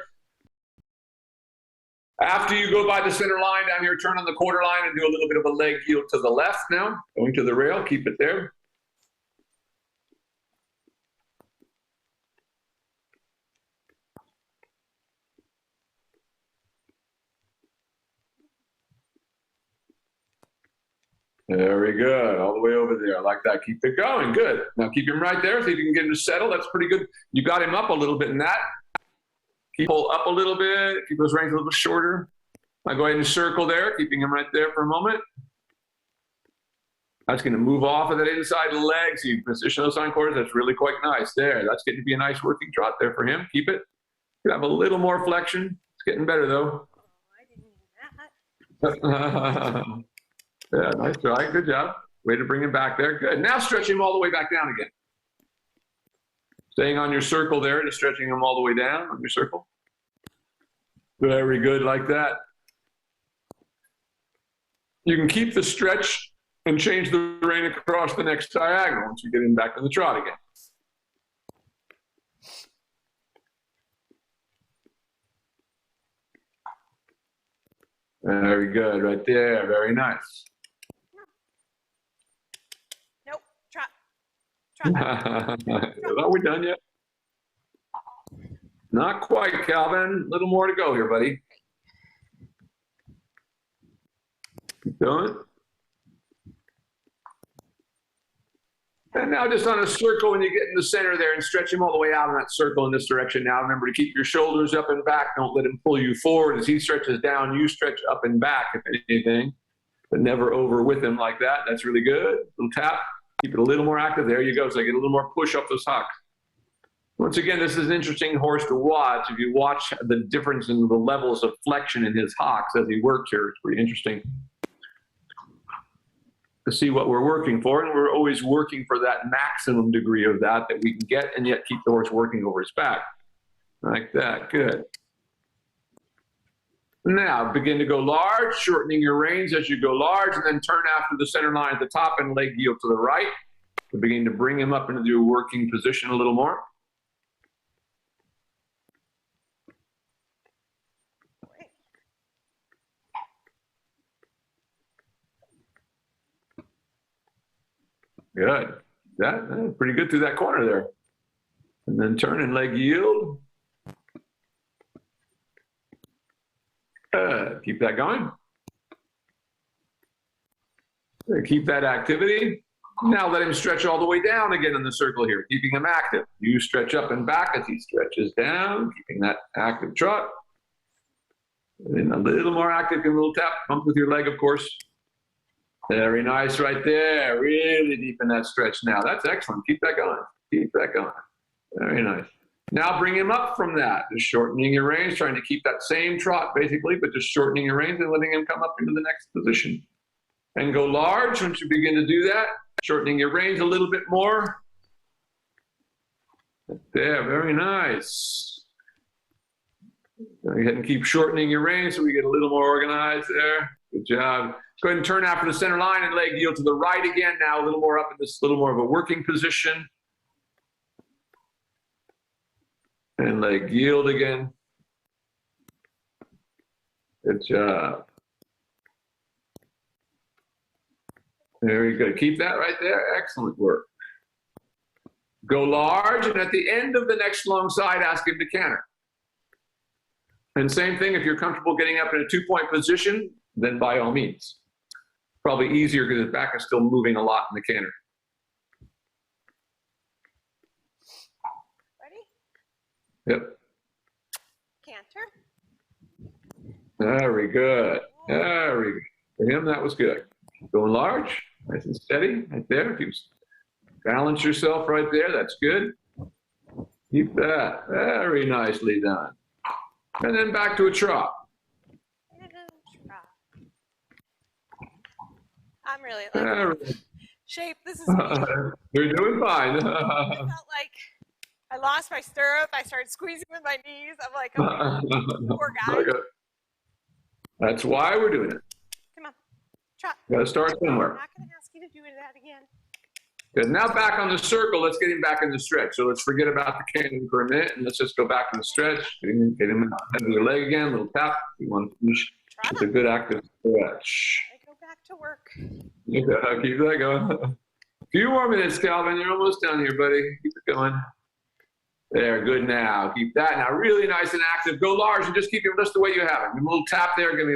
After you go by the center line down here, turn on the quarter line and do a little bit of a leg heel to the left now. Going to the rail, keep it there. Very good. All the way over there. I like that. Keep it going. Good. Now keep him right there. See if you can get him to settle. That's pretty good. You got him up a little bit in that. Keep pull up a little bit. Keep those reins a little shorter. Now go ahead and circle there, keeping him right there for a moment. That's going to move off of that inside leg. So you position those hindquarters. That's really quite nice there. That's getting to be a nice working trot there for him. Keep it. You have a little more flexion. It's getting better though. Oh, I didn't need that. Yeah, nice try. Good job. Way to bring him back there. Good. Now stretch him all the way back down again. Staying on your circle there, just stretching him all the way down on your circle. Very good, like that. You can keep the stretch and change the rein across the next diagonal once you get him back in the trot again. Very good, right there. Very nice. Nope, trot. Trot. Are we done yet? Not quite, Calvin. A little more to go here, buddy. Keep going. And now just on a circle, when you get in the center there, and stretch him all the way out in that circle in this direction. Now remember to keep your shoulders up and back. Don't let him pull you forward. As he stretches down, you stretch up and back, if anything, but never over with him like that. That's really good. Little tap. Keep it a little more active. There you go. So I get a little more push up those hocks. Once again, this is an interesting horse to watch. If you watch the difference in the levels of flexion in his hocks as he works here, it's pretty interesting to see what we're working for. And we're always working for that maximum degree of that we can get and yet keep the horse working over his back. Like that. Good. Now begin to go large, shortening your reins as you go large, and then turn after the center line at the top and leg yield to the right to begin to bring him up into your working position a little more. Good. That's pretty good through that corner there. And then turn and leg yield. Keep that going. Keep that activity. Now let him stretch all the way down again in the circle here, keeping him active. You stretch up and back as he stretches down, keeping that active trot. And then a little more active, give him a little tap, bump with your leg, of course. Very nice right there. Really deep in that stretch now. That's excellent. Keep that going. Keep that going. Very nice. Now bring him up from that. Just shortening your reins, trying to keep that same trot basically, but just shortening your reins and letting him come up into the next position. And go large once you begin to do that. Shortening your reins a little bit more. There, very nice. Go ahead and keep shortening your reins so we get a little more organized there. Good job. Go ahead and turn after the center line and leg yield to the right again. Now a little more up in this little more of a working position. And leg yield again. Good job. Very good. Keep that right there. Excellent work. Go large, and at the end of the next long side, ask him to canter. And same thing, if you're comfortable getting up in a two-point position, then by all means. Probably easier because his back is still moving a lot in the canter. Ready? Yep. Canter. Very good. Very good. For him, that was good. Going large, nice and steady, right there. If you balance yourself right there, that's good. Keep that. Very nicely done. And then back to a trot. I'm really like shape. This is me. You're doing fine. I felt like I lost my stirrup. I started squeezing with my knees. I'm like, okay, poor guy. Okay. That's why we're doing it. Come on, Trot. Got to start somewhere. I'm not going to ask you to do that again. Good. Now back on the circle. Let's get him back in the stretch. So let's forget about the cannon for a minute and let's just go back in the stretch. Get him under your leg again. A little tap. You want to finish with a good active stretch. I go back to work. Yeah, keep that going. A few more minutes, Calvin. You're almost done here, buddy. Keep it going. There, good now. Keep that now. Really nice and active. Go large and just keep it just the way you have it. Give a little tap there. Get a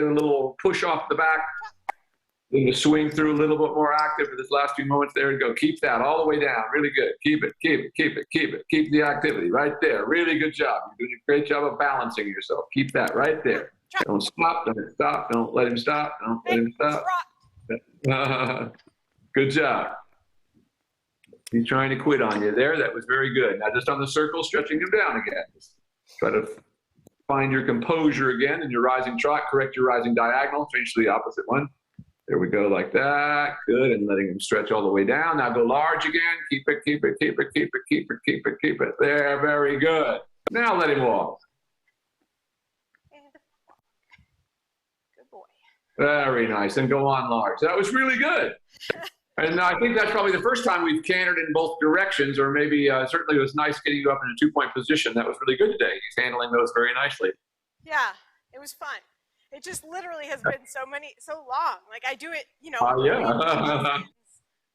little push off the back. Then you swing through a little bit more active for this last few moments there and go. Keep that all the way down. Really good. Keep it, keep it, keep it, keep it. Keep the activity right there. Really good job. You're doing a great job of balancing yourself. Keep that right there. Don't stop. Don't stop. Don't let him stop. Don't let him stop. Good job. He's trying to quit on you there. That was very good. Now just on the circle, stretching him down again. Just try to find your composure again in your rising trot. Correct your rising diagonal. Change to the opposite one. There we go, like that. Good, and letting him stretch all the way down. Now go large again. Keep it, keep it, keep it, keep it, keep it, keep it, keep it. There, very good. Now let him walk. Good boy. Very nice, and go on large. That was really good. And I think that's probably the first time we've cantered in both directions, or maybe certainly it was nice getting you up in a two-point position. That was really good today. He's handling those very nicely. Yeah, it was fun. It just literally has been so long. Like I do it,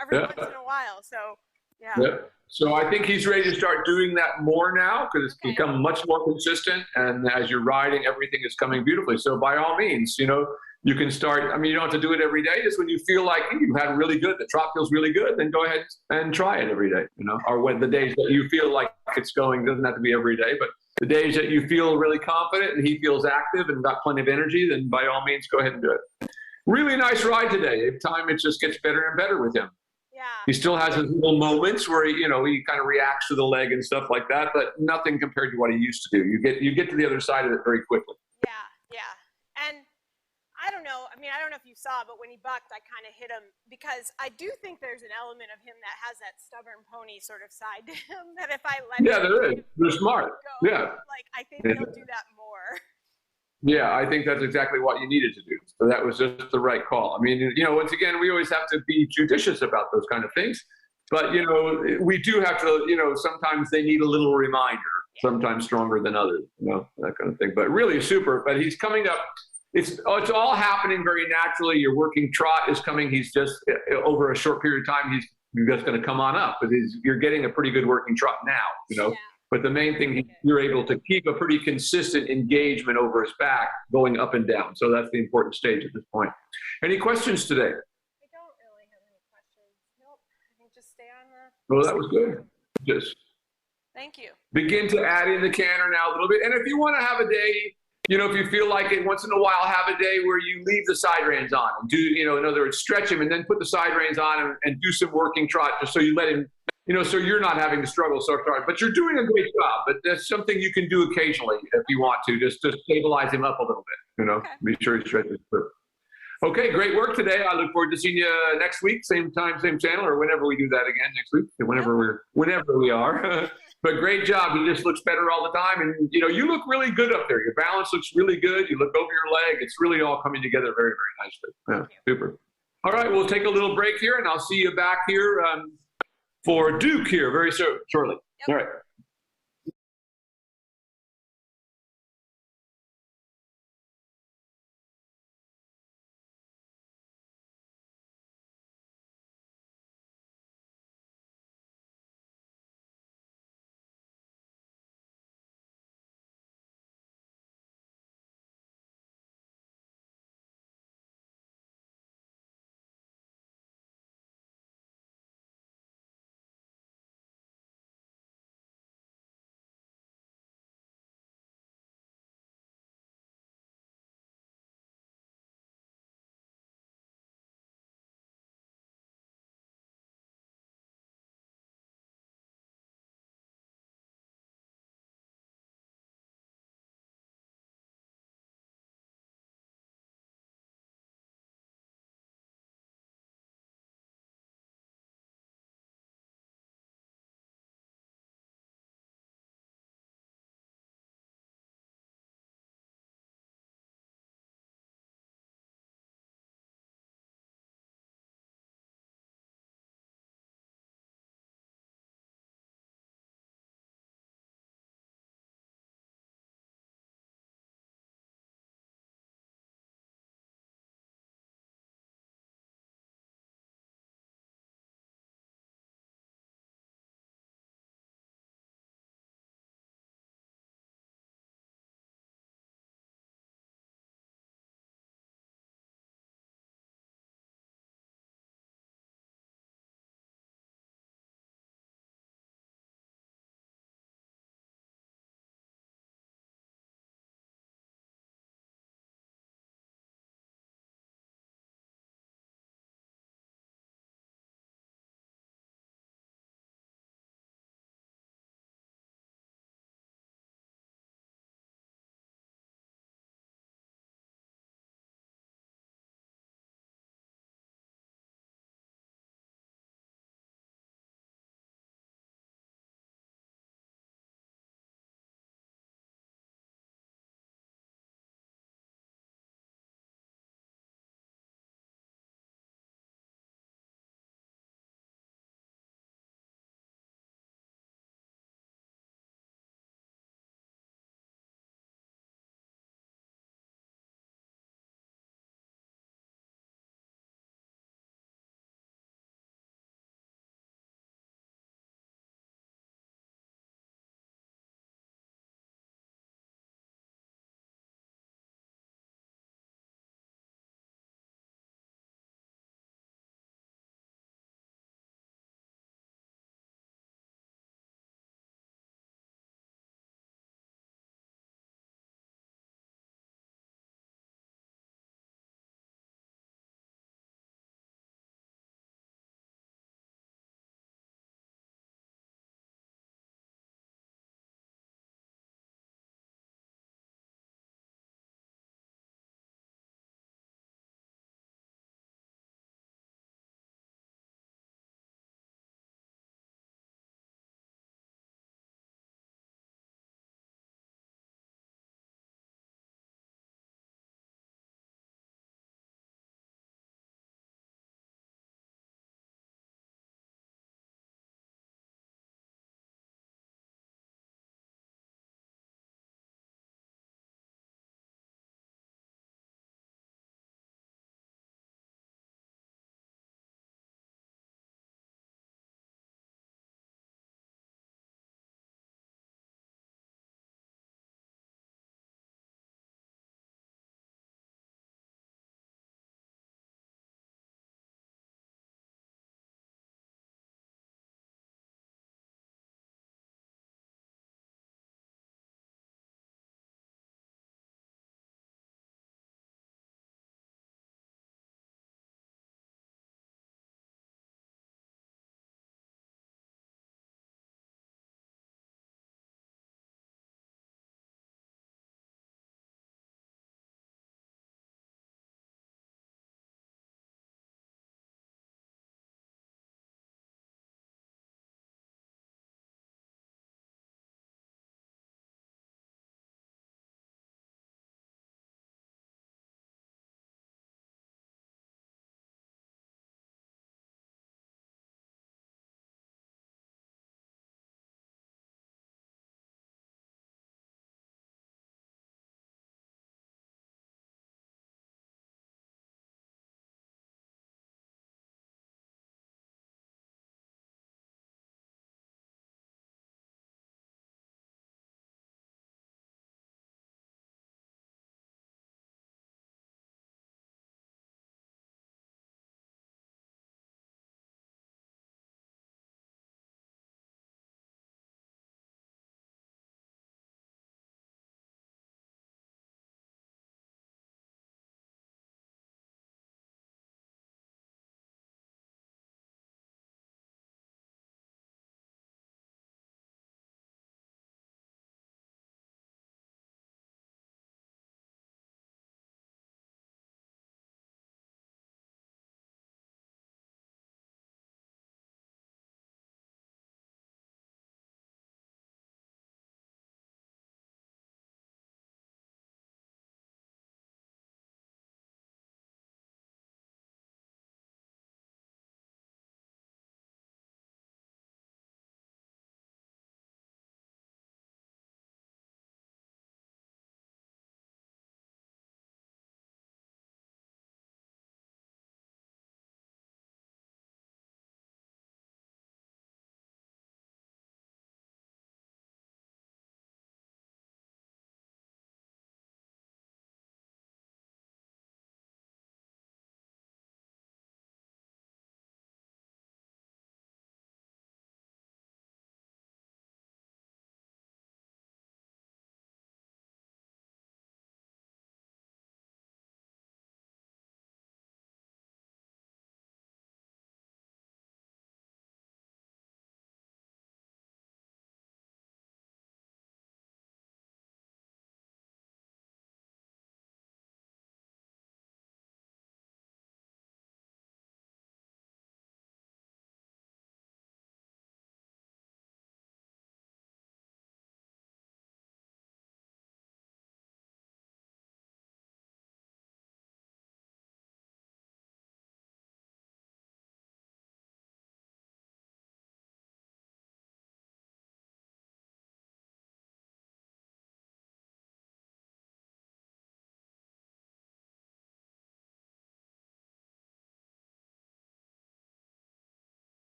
every once in a while. So, yeah. So I think he's ready to start doing that more now because it's become much more consistent. And as you're riding, everything is coming beautifully. So by all means, you can start. I mean, you don't have to do it every day. Just when you feel like you had really good, the trot feels really good, then go ahead and try it every day. Or when the days that you feel like it's going, doesn't have to be every day, but the days that you feel really confident and he feels active and got plenty of energy, then by all means, go ahead and do it. Really nice ride today. Every time it just gets better and better with him. Yeah. He still has his little moments where he kind of reacts to the leg and stuff like that, but nothing compared to what he used to do. You get to the other side of it very quickly. Yeah. And I don't know. I mean, I don't know if you saw, but when he bucked, I kind of hit him because I do think there's an element of him that has that stubborn pony sort of side to him that if I let him there is. They're smart. Go, I think he'll do that more. Yeah, I think that's exactly what you needed to do. So that was just the right call. I mean, once again, we always have to be judicious about those kind of things. But, we do have to, sometimes they need a little reminder, sometimes stronger than others, that kind of thing. But really super. But he's coming up. It's all happening very naturally. Your working trot is coming. He's just, over a short period of time, he's just going to come on up. But you're getting a pretty good working trot now, Yeah. But the main thing, you're able to keep a pretty consistent engagement over his back going up and down. So that's the important stage at this point. Any questions today? I don't really have any questions. Nope. I think just stay on the... Well, that was good. Just thank you. Begin to add in the canter now a little bit. And if you want to have a day, if you feel like it, once in a while, have a day where you leave the side reins on and do, in other words, stretch him and then put the side reins on and do some working trot just so you let him, so you're not having to struggle so hard. But you're doing a great job. But that's something you can do occasionally if you want to, just to stabilize him up a little bit, Be sure he stretches through. Okay, great work today. I look forward to seeing you next week, same time, same channel, or whenever we do that again next week, whenever we are. But great job. He just looks better all the time. And, you look really good up there. Your balance looks really good. You look over your leg. It's really all coming together very, very nicely. Yeah, super. All right, we'll take a little break here, and I'll see you back here for Duke here very shortly. All right.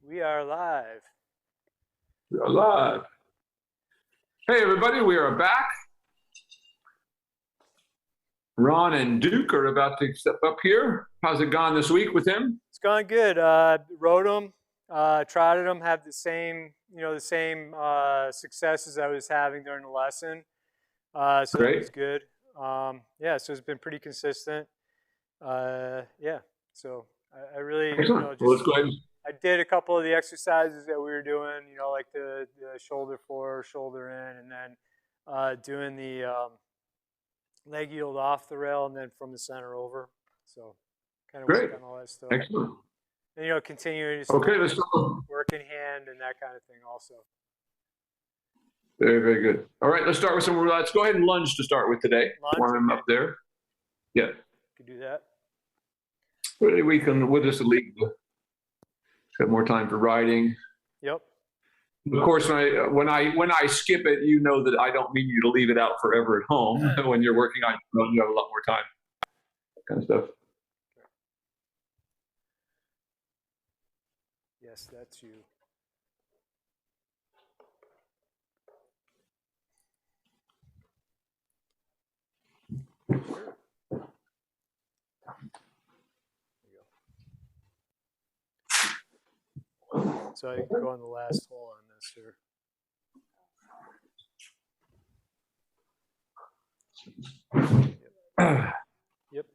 We are live. We are live. Hey, everybody, we are back. Ron and Duke are about to step up here. How's it gone this week with him? It's gone good. Rode them, trotted them, have the same, successes I was having during the lesson. So Great. that was good. Yeah, so it's been pretty consistent. Yeah, so I really, Excellent. Well, let's go ahead. I did a couple of the exercises that we were doing, like the shoulder forward, shoulder in, and then doing the leg yield off the rail and then from the center over. So kind of work on all that stuff. Excellent. And, continuing to let's go. Work in hand and that kind of thing also. Very, very good. All right, let's start with some, let's go ahead and lunge to start with today. Warm him up there. Yeah. Could do that. We can, we'll just leave. Got more time for riding. Yep. Of course, when I skip it, you know that I don't mean you to leave it out forever at home. When you're working on your own, you have a lot more time. That kind of stuff. Yes, that's you. Sure. So I can go on the last hole on this here. Yep.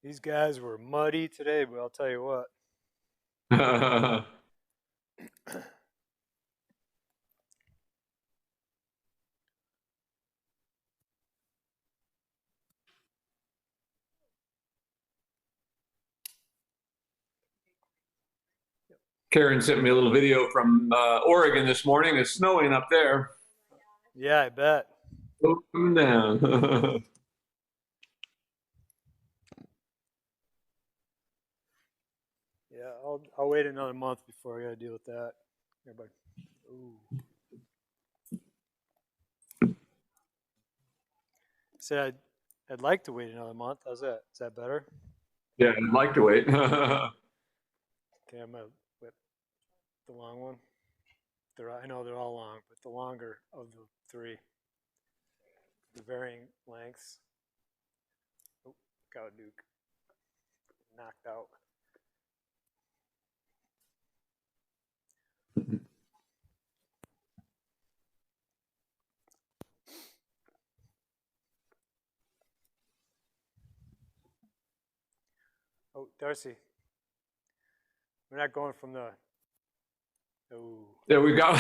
These guys were muddy today, but I'll tell you what. Karen sent me a little video from Oregon this morning. It's snowing up there. Yeah, I bet. Come down. Yeah, I'll wait another month before I got to deal with that. Everybody. Ooh. Said I'd like to wait another month. How's that? Is that better? Yeah, I'd like to wait. Okay, I'm gonna whip the long one. I know they're all long, but the longer of the three, the varying lengths. Oh, got Duke knocked out. Oh, Darcy, we're not going from the. Oh. Yeah, we got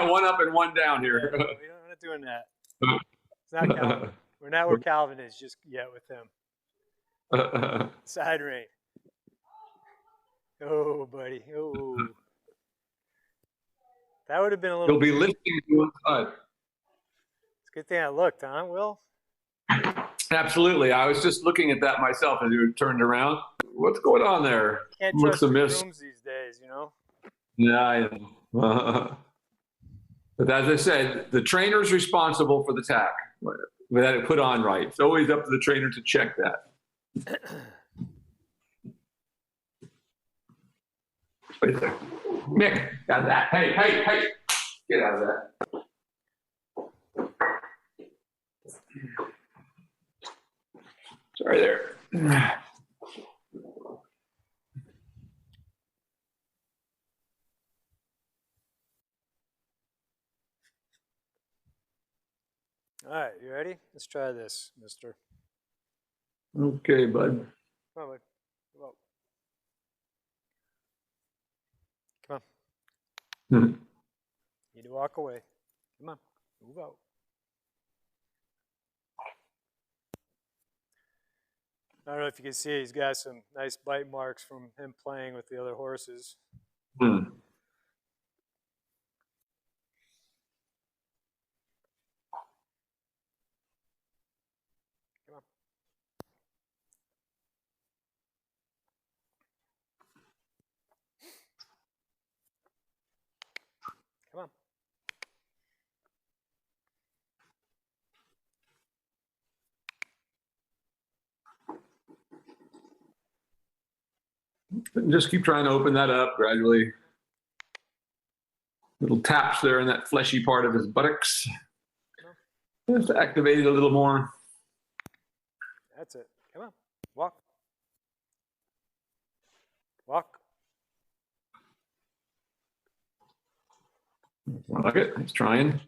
one up and one down here. Yeah, no, we're not doing that. It's not Calvin. We're not where Calvin is just yet with him. Side rein. Oh, buddy. Oh. That would have been a little. You'll be lifting to one side. It's a good thing I looked, huh, Will? Absolutely. I was just looking at that myself as you turned around. What's going on there? Can't trust the grooms these days, Yeah, I know. But as I said, the trainer's responsible for the tack. We had it put on right. It's always up to the trainer to check that. Right there. Mick, got that. Hey, get out of that. Sorry there. All right, you ready? Let's try this, mister. Okay, bud. Come on, bud. Come on. You need to walk away. Come on, move out. I don't know if you can see, he's got some nice bite marks from him playing with the other horses. Hmm. Come on. Come on. Just keep trying to open that up gradually. Little taps there in that fleshy part of his buttocks. Just to activate it a little more. That's it. Come on. Walk. Walk. I like it. He's trying.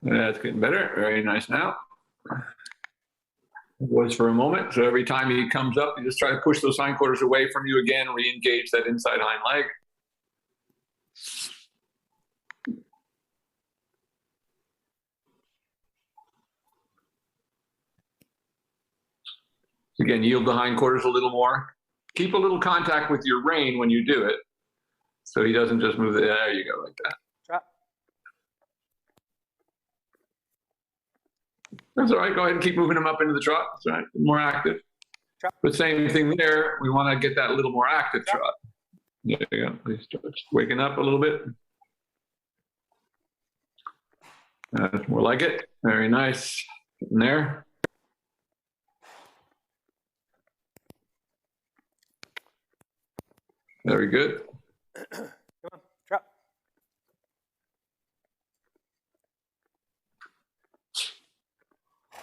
That's getting better. Very nice now. It was for a moment. So every time he comes up, you just try to push those hindquarters away from you again, re-engage that inside hind leg. Again, yield the hindquarters a little more. Keep a little contact with your rein when you do it, so he doesn't just move. There you go, like that. Trot. That's all right. Go ahead and keep moving him up into the trot. That's all right. More active. Trot. But same thing there. We want to get that a little more active trot. There you go. Please start waking up a little bit. That's more like it. Very nice. Getting there. Very good. Come on. Trot.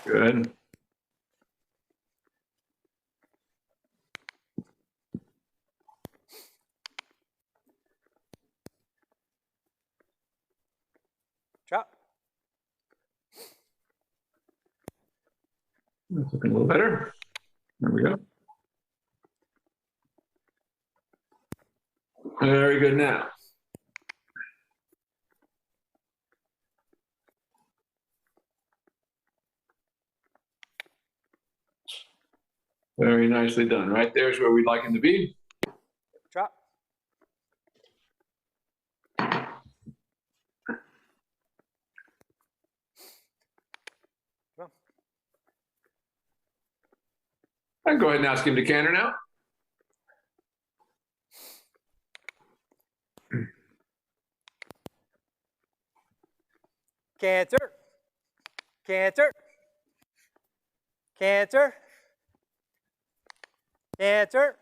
Good. Trot. That's looking a little better. There we go. Very good now. Very nicely done. Right there's where we'd like him to be. Trot. Come on. I can go ahead and ask him to canter now. Canter. Canter. Canter. Canter.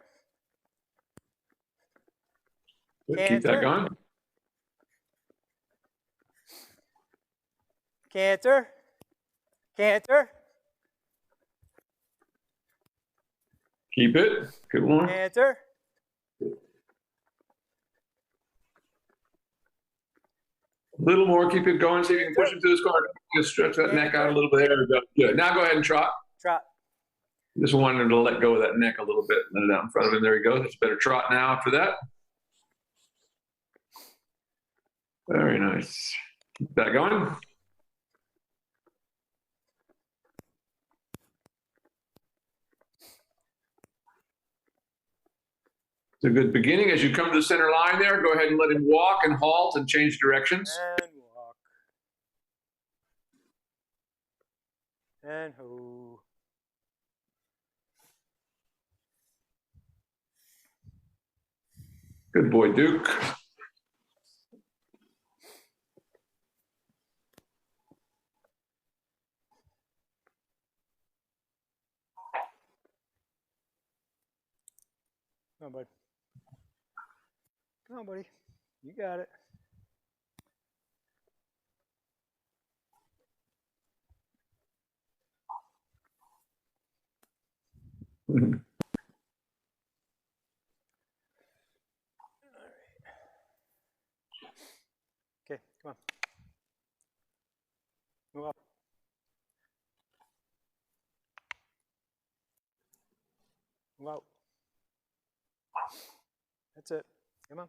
Keep that going. Canter. Canter. Keep it. Good one. Canter. A little more. Keep it going. See if you can push him to his corner. Just stretch that neck out a little bit. There we go. Good. Now go ahead and trot. Trot. Just wanted him to let go of that neck a little bit. Let it out in front of him. There he goes. It's a better trot now after that. Very nice. Keep that going. It's a good beginning. As you come to the center line there, go ahead and let him walk and halt and change directions. And walk. And ho. Good boy, Duke. Come on, bud. Come on, buddy. You got it. Mhm. Okay, come on. Move up. Move out. That's it. Come on.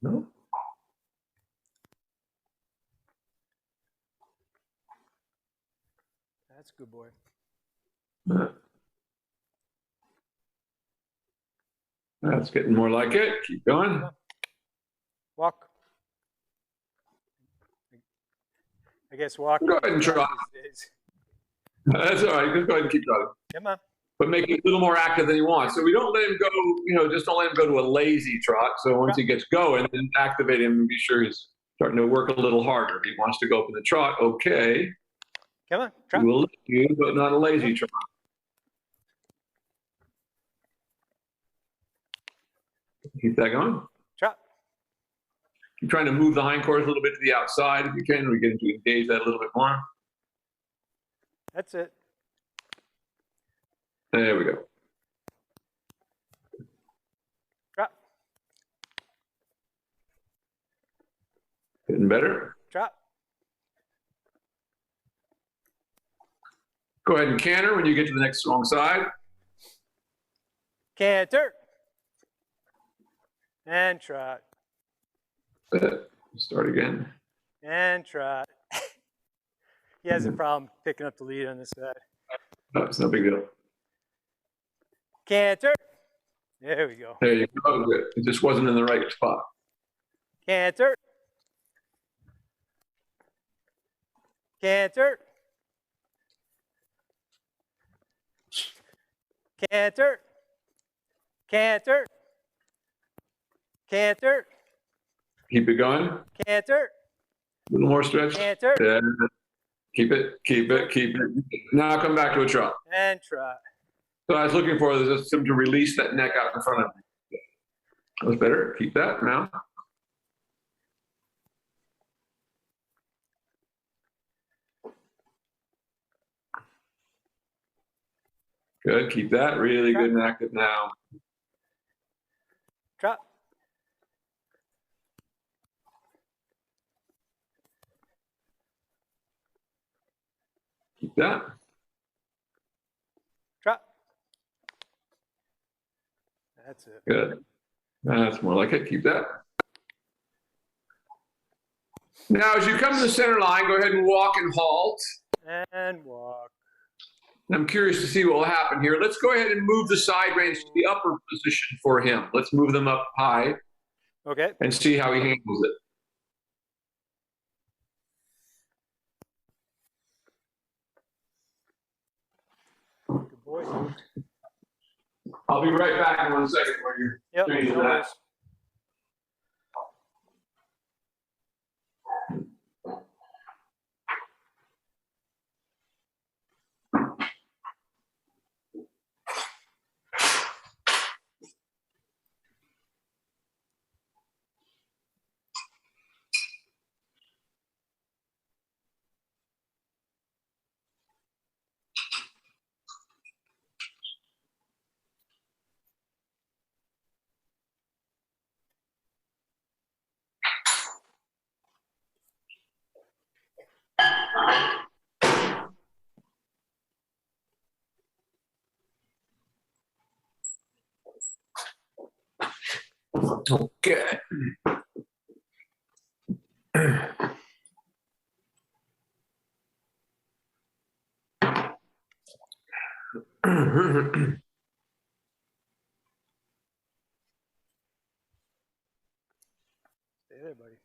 No. That's a good boy. That's getting more like it. Keep going. Walk. I guess walk. Go ahead and trot. That's all right. Just go ahead and keep trotting. Come on. But make it a little more active than he wants. So we don't let him go, just don't let him go to a lazy trot. So once he gets going, then activate him and be sure he's starting to work a little harder. If he wants to go for the trot, okay. Come on, trot. We'll let you, but not a lazy trot. Keep that going. Trot. Keep trying to move the hindquarters a little bit to the outside if you can. We get to engage that a little bit more. That's it. There we go. Trot. Getting better. Trot. Go ahead and canter when you get to the next strong side. Canter. And trot. Start again. And trot. He has a problem picking up the lead on this side. No, it's no big deal. Canter. There we go. There you go. Good. It just wasn't in the right spot. Canter. Canter. Canter. Canter. Canter. Keep it going. Canter. A little more stretch. Canter. Yeah. Keep it, keep it, keep it. Now come back to a trot. And trot. So I was looking for just him to release that neck out in front of me. That was better. Keep that now. Good. Keep that really good and active now. Trot. Keep that. Trot. That's it. Good. That's more like it. Keep that. Now, as you come to the center line, go ahead and walk and halt. And walk. I'm curious to see what will happen here. Let's go ahead and move the side reins to the upper position for him. Let's move them up high. Okay. And see how he handles it. Good boy. I'll be right back in 1 second while you're changing no that. worries. Okay. Stay there, buddy.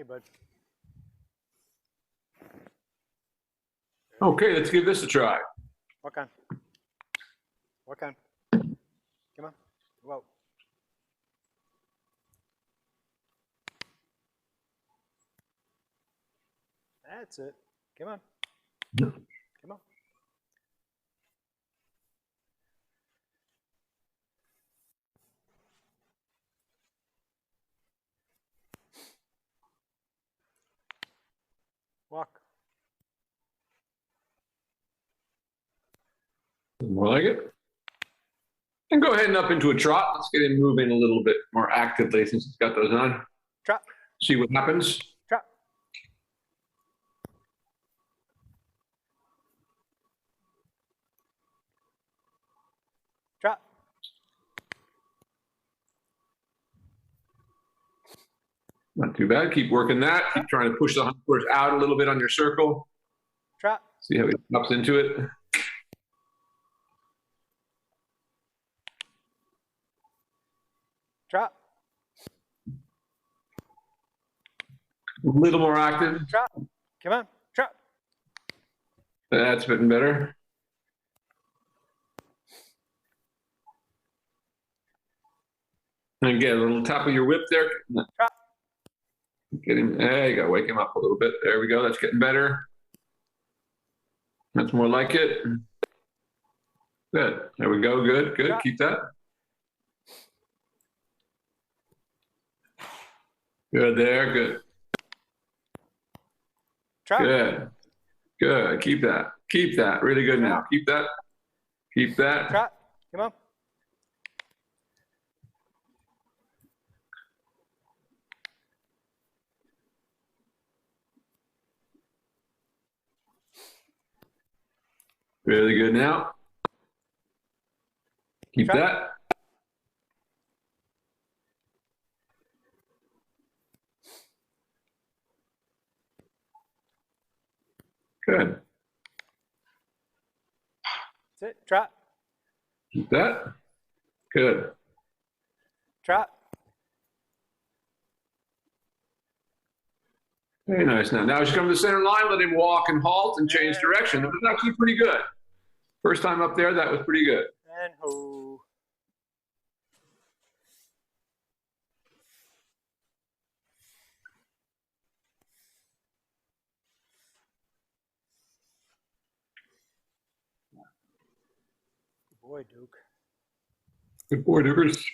Hey, bud. Okay, let's give this a try. Walk on. Walk on. Come on. Whoa. That's it. Come on. Come on. Walk. More like it. And go ahead and up into a trot. Let's get him moving a little bit more actively since he's got those on. Trot. See what happens. Trot. Trot. Not too bad. Keep working that. Keep trying to push the hindquarters out a little bit on your circle. Trot. See how he pops into it. Trot. A little more active. Trot. Come on. Trot. That's been better. And again, a little tap of your whip there. Trot. Get him. There you go. Wake him up a little bit. There we go. That's getting better. That's more like it. Good. There we go. Good. Good. Trot. Keep that. Good there. Good. Trot. Good. Good. Keep that. Keep that. Really good now. Keep that. Keep that. Trot. Come on. Really good now. Keep Trot. that. Good. That's it. Trot. Keep that. Good. Trot. Very nice. Now as you come to the center line, let him walk and halt and change direction. That was actually pretty good. First time up there, that was pretty good. And ho. Good boy, Duke. Good boy, Dukers.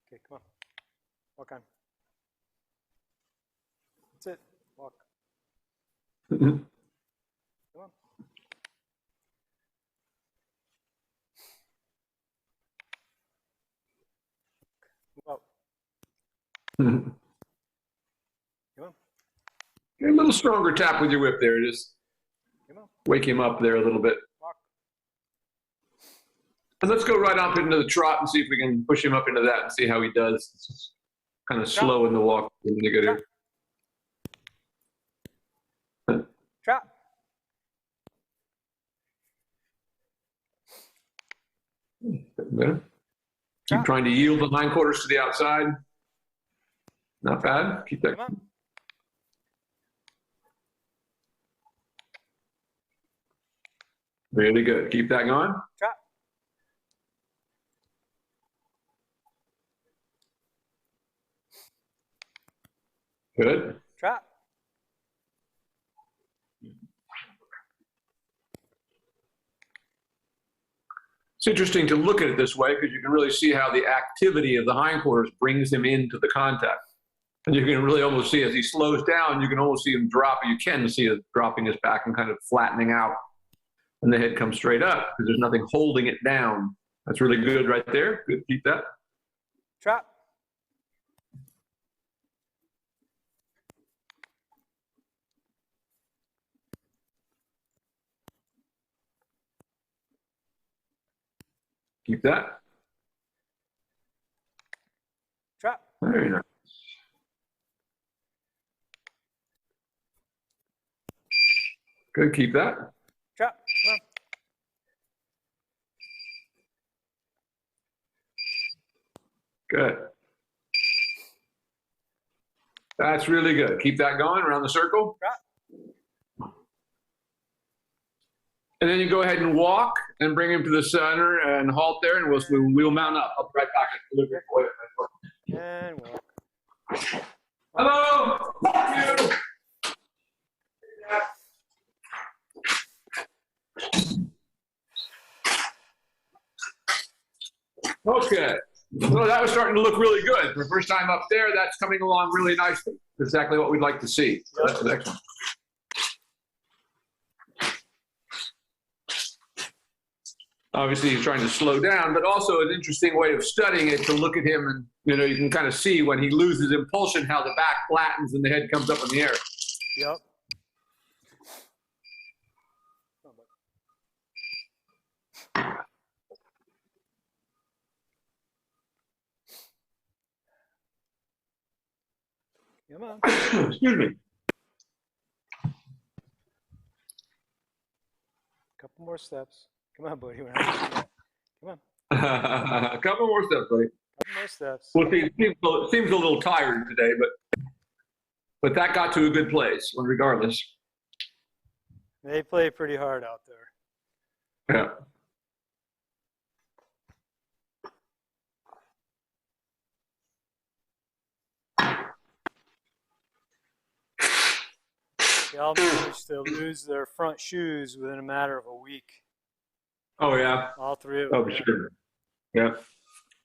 Okay, come on. Walk on. That's it. Walk. Come on. Move out. Come on. Get a little stronger tap with your whip there. Just Come on. wake him up there a little bit. Walk. And let's go right up into the trot and see if we can push him up into that and see how he does. It's kind of slow in the walk. Trot. Trot. Better. Keep trying to yield the hindquarters to the outside. Not bad. Keep that. Come on. Really good. Keep that going. Trot. Good. Trot. It's interesting to look at it this way because you can really see how the activity of the hindquarters brings him into the contact. And you can really almost see as he slows down, you can almost see him drop. You can see it dropping his back and kind of flattening out. And the head comes straight up because there's nothing holding it down. That's really good right there. Good. Keep that. Trot. Keep that. Trot. Very nice. Good. Keep that. Trot. Come on. Good. That's really good. Keep that going around the circle. And then you go ahead and walk and bring him to the center and halt there, and we'll mount up. I'll be right back. And walk. Hello. Thank you. Okay. Well, that was starting to look really good. For the first time up there, that's coming along really nicely. Exactly what we'd like to see. So that's the next one. Obviously, he's trying to slow down, but also an interesting way of studying it to look at him and, you can kind of see when he loses impulsion how the back flattens and the head comes up in the air. Yep. Come on. Excuse me. Couple more steps. Come on, buddy. Come on. A couple more steps, buddy. Couple more steps. Well, it seems a little tired today, but that got to a good place, regardless. They play pretty hard out there. Yeah. They all managed to lose their front shoes within a matter of a week. Oh, yeah. All three of them. Oh, sure. Yeah.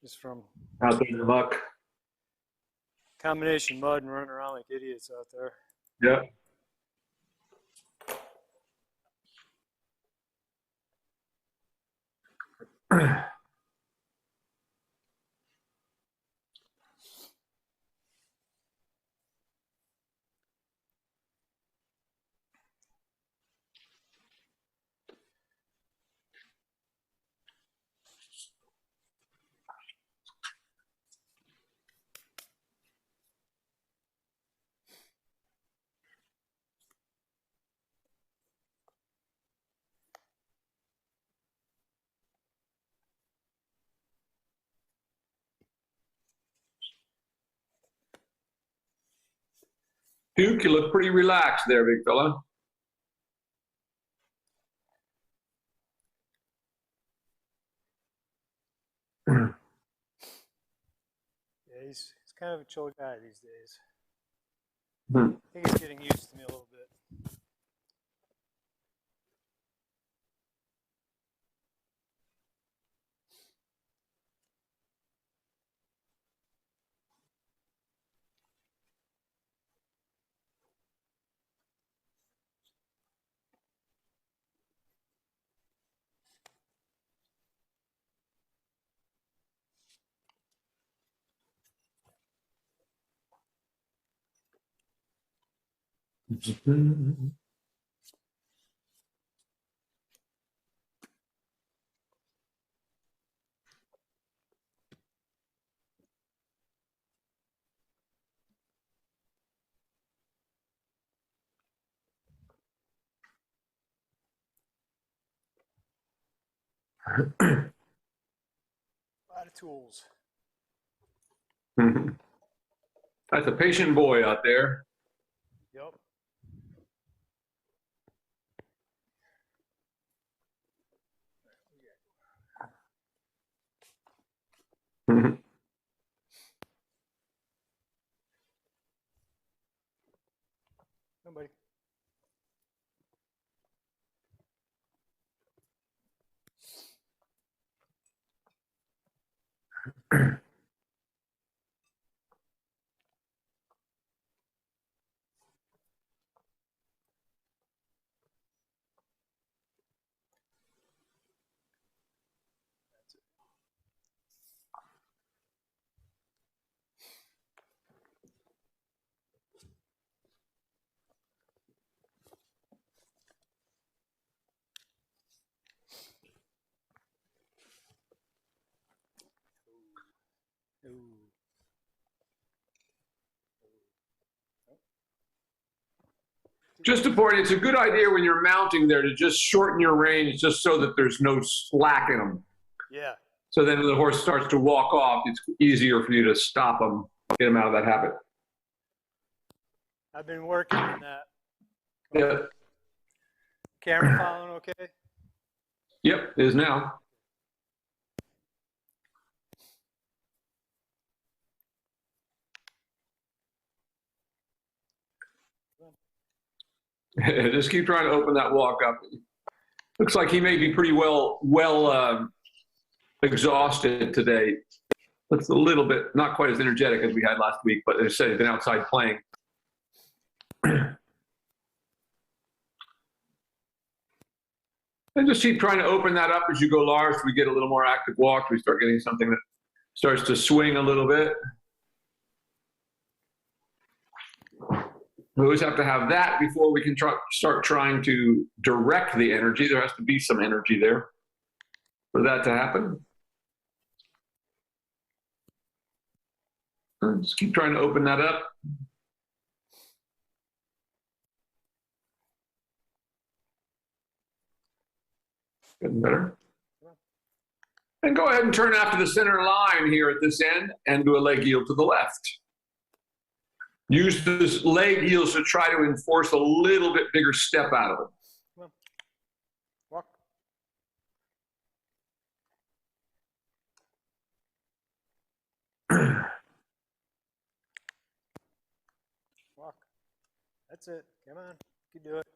Just from out there in the muck. Combination mud and running around like idiots out there. Yeah. Duke, you look pretty relaxed there, big fella. Yeah, he's kind of a chill guy these days. I think he's getting used to me a little bit. A lot of tools. That's a patient boy out there. Yep. Come on, buddy. Ooh. Just a point, it's a good idea when you're mounting there to just shorten your range just so that there's no slack in them. Yeah. So then when the horse starts to walk off, it's easier for you to stop him, get him out of that habit. I've been working on that. Yeah. Camera following okay? Yep, it is now. Just keep trying to open that walk up. Looks like he may be pretty well exhausted today. Looks a little bit, not quite as energetic as we had last week, but as I said, he's been outside playing. And just keep trying to open that up as you go large. We get a little more active walk. We start getting something that starts to swing a little bit. We always have to have that before we can start trying to direct the energy. There has to be some energy there for that to happen. Just keep trying to open that up. Getting better. And go ahead and turn after the center line here at this end and do a leg yield to the left. Use this leg yields to try to enforce a little bit bigger step out of it. Come on. Walk. Walk. That's it. Come on. You can do it.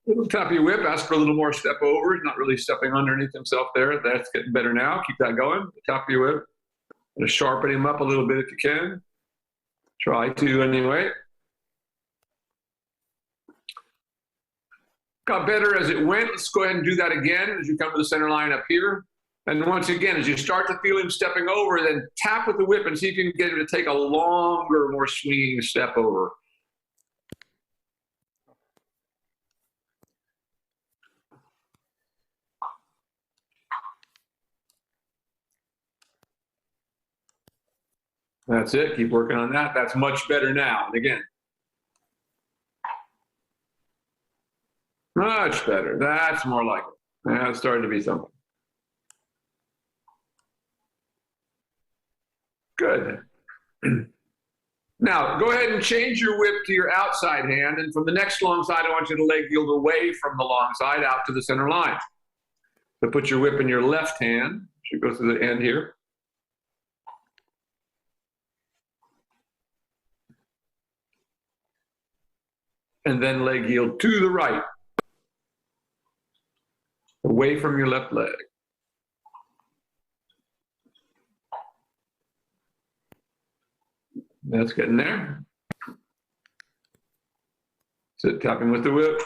Little tap your whip, ask for a little more step over. He's not really stepping underneath himself there. That's getting better now. Keep that going. Tap your whip. Just sharpen him up a little bit if you can. Try to anyway. Got better as it went. Let's go ahead and do that again as you come to the center line up here. And once again, as you start to feel him stepping over, then tap with the whip and see if you can get him to take a longer, more swinging step over. That's it. Keep working on that. That's much better now. And again. Much better. That's more like it. That's starting to be something. Good. Now, go ahead and change your whip to your outside hand. And from the next long side, I want you to leg yield away from the long side out to the center line. So put your whip in your left hand. Should go through the end here. And then leg yield to the right, away from your left leg. That's getting there. Sit tapping with the whip.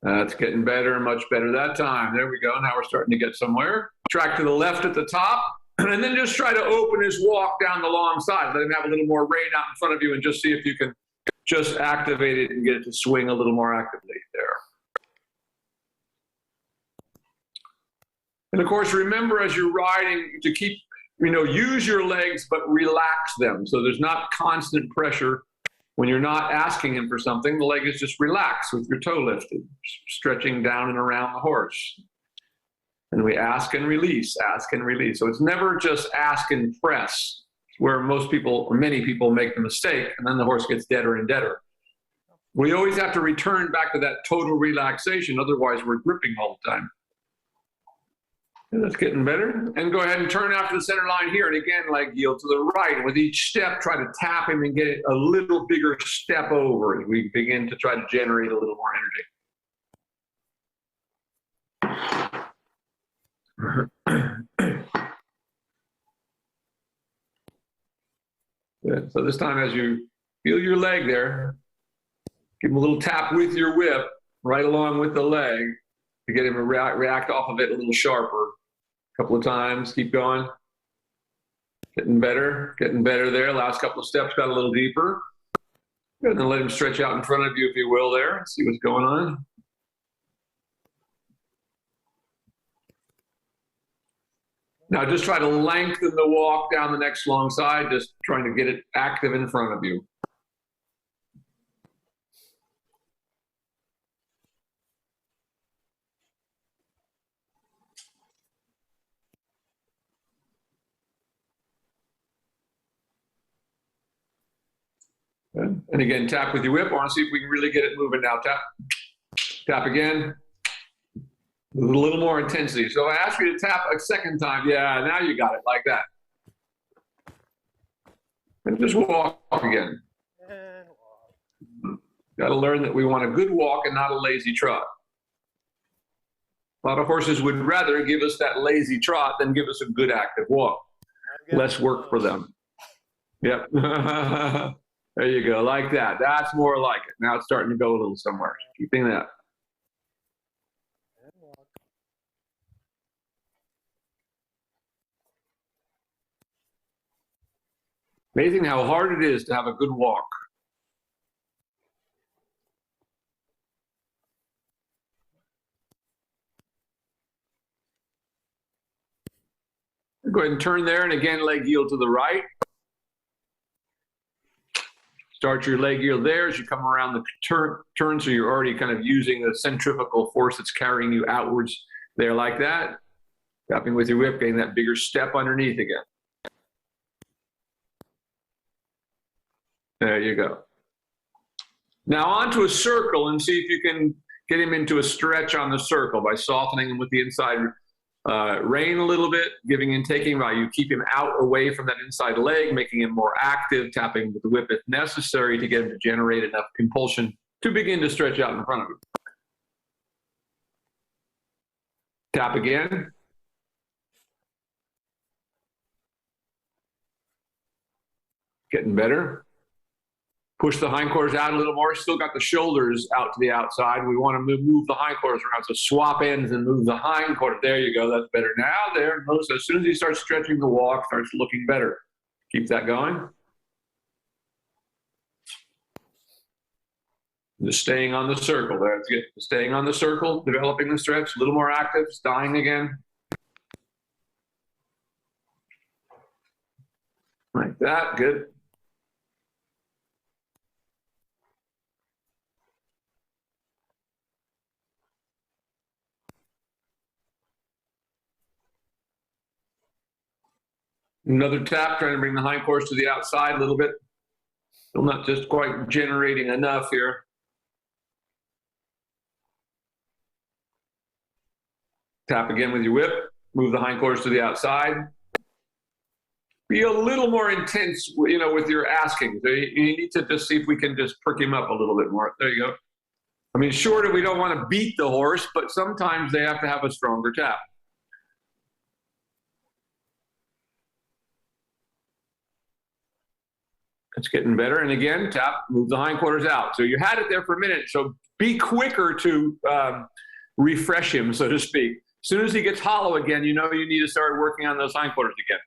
That's getting better, much better that time. There we go. Now we're starting to get somewhere. Track to the left at the top. And then just try to open his walk down the long side. Let him have a little more rein out in front of you and just see if you can just activate it and get it to swing a little more actively there. And of course, remember as you're riding to keep, use your legs, but relax them. So there's not constant pressure when you're not asking him for something. The leg is just relaxed with your toe lifted, stretching down and around the horse. And we ask and release, ask and release. So it's never just ask and press, where most people, or many people, make the mistake, and then the horse gets deader and deader. We always have to return back to that total relaxation, otherwise we're gripping all the time. And that's getting better. And go ahead and turn after the center line here, and again, leg yield to the right. And with each step, try to tap him and get it a little bigger step over as we begin to try to generate a little more energy. Good. So this time as you feel your leg there, give him a little tap with your whip right along with the leg to get him to react off of it a little sharper. A couple of times, keep going. Getting better there. Last couple of steps got a little deeper. Good. And then let him stretch out in front of you if you will there. See what's going on. Now just try to lengthen the walk down the next long side, just trying to get it active in front of you. Good. And again, tap with your whip. I want to see if we can really get it moving now. Tap. Tap again. With a little more intensity. So if I ask you to tap a second time, yeah, now you got it like that. And just walk again. And walk. Got to learn that we want a good walk and not a lazy trot. A lot of horses would rather give us that lazy trot than give us a good active walk. Less work for them. Yep. There you go, like that. That's more like it. Now it's starting to go a little somewhere. Keeping that. And walk. Amazing how hard it is to have a good walk. Go ahead and turn there, and again, leg heel to the right. Start your leg heel there as you come around the turn, so you're already kind of using the centrifugal force that's carrying you outwards there like that. Tapping with your whip, getting that bigger step underneath again. There you go. Now onto a circle, and see if you can get him into a stretch on the circle by softening him with the inside rein a little bit, giving and taking while you keep him out away from that inside leg, making him more active, tapping with the whip if necessary to get him to generate enough compulsion to begin to stretch out in front of him. Tap again. Getting better. Push the hindquarters out a little more. Still got the shoulders out to the outside. We want to move the hindquarters around. So swap ends and move the hindquarters. There you go. That's better. Now there. Notice as soon as he starts stretching, the walk starts looking better. Keep that going. Just staying on the circle. There. That's good. Staying on the circle, developing the stretch. A little more active. Dying again. Like that. Good. Another tap, trying to bring the hindquarters to the outside a little bit. Still not just quite generating enough here. Tap again with your whip. Move the hindquarters to the outside. Be a little more intense, with your asking. So you need to just see if we can just perk him up a little bit more. There you go. I mean, sure, we don't want to beat the horse, but sometimes they have to have a stronger tap. It's getting better. And again, tap, move the hindquarters out. So you had it there for a minute. So be quicker to refresh him, so to speak. As soon as he gets hollow again, you need to start working on those hindquarters again.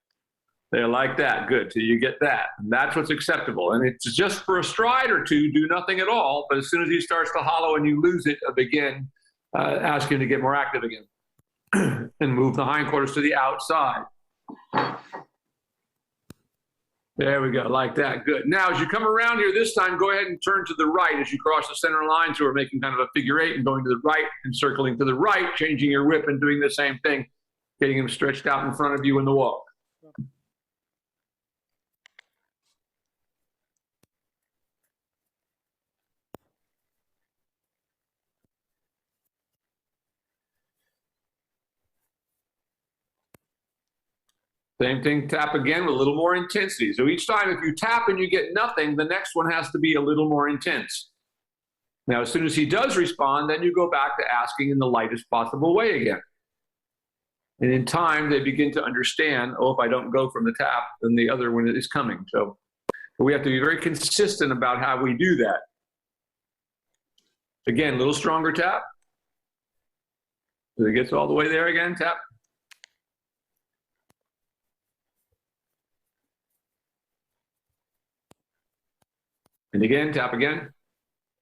They're like that. Good. So you get that. And that's what's acceptable. And it's just for a stride or two, do nothing at all. But as soon as he starts to hollow and you lose it, begin ask him to get more active again. And move the hindquarters to the outside. There we go, like that. Good. Now, as you come around here this time, go ahead and turn to the right as you cross the center line. So we're making kind of a figure eight and going to the right and circling to the right, changing your whip and doing the same thing, getting him stretched out in front of you in the walk. Same thing, tap again with a little more intensity. So each time if you tap and you get nothing, the next one has to be a little more intense. Now, as soon as he does respond, then you go back to asking in the lightest possible way again. And in time, they begin to understand, if I don't go from the tap, then the other one is coming. So we have to be very consistent about how we do that. Again, a little stronger tap. So it gets all the way there again, tap. And again, tap again.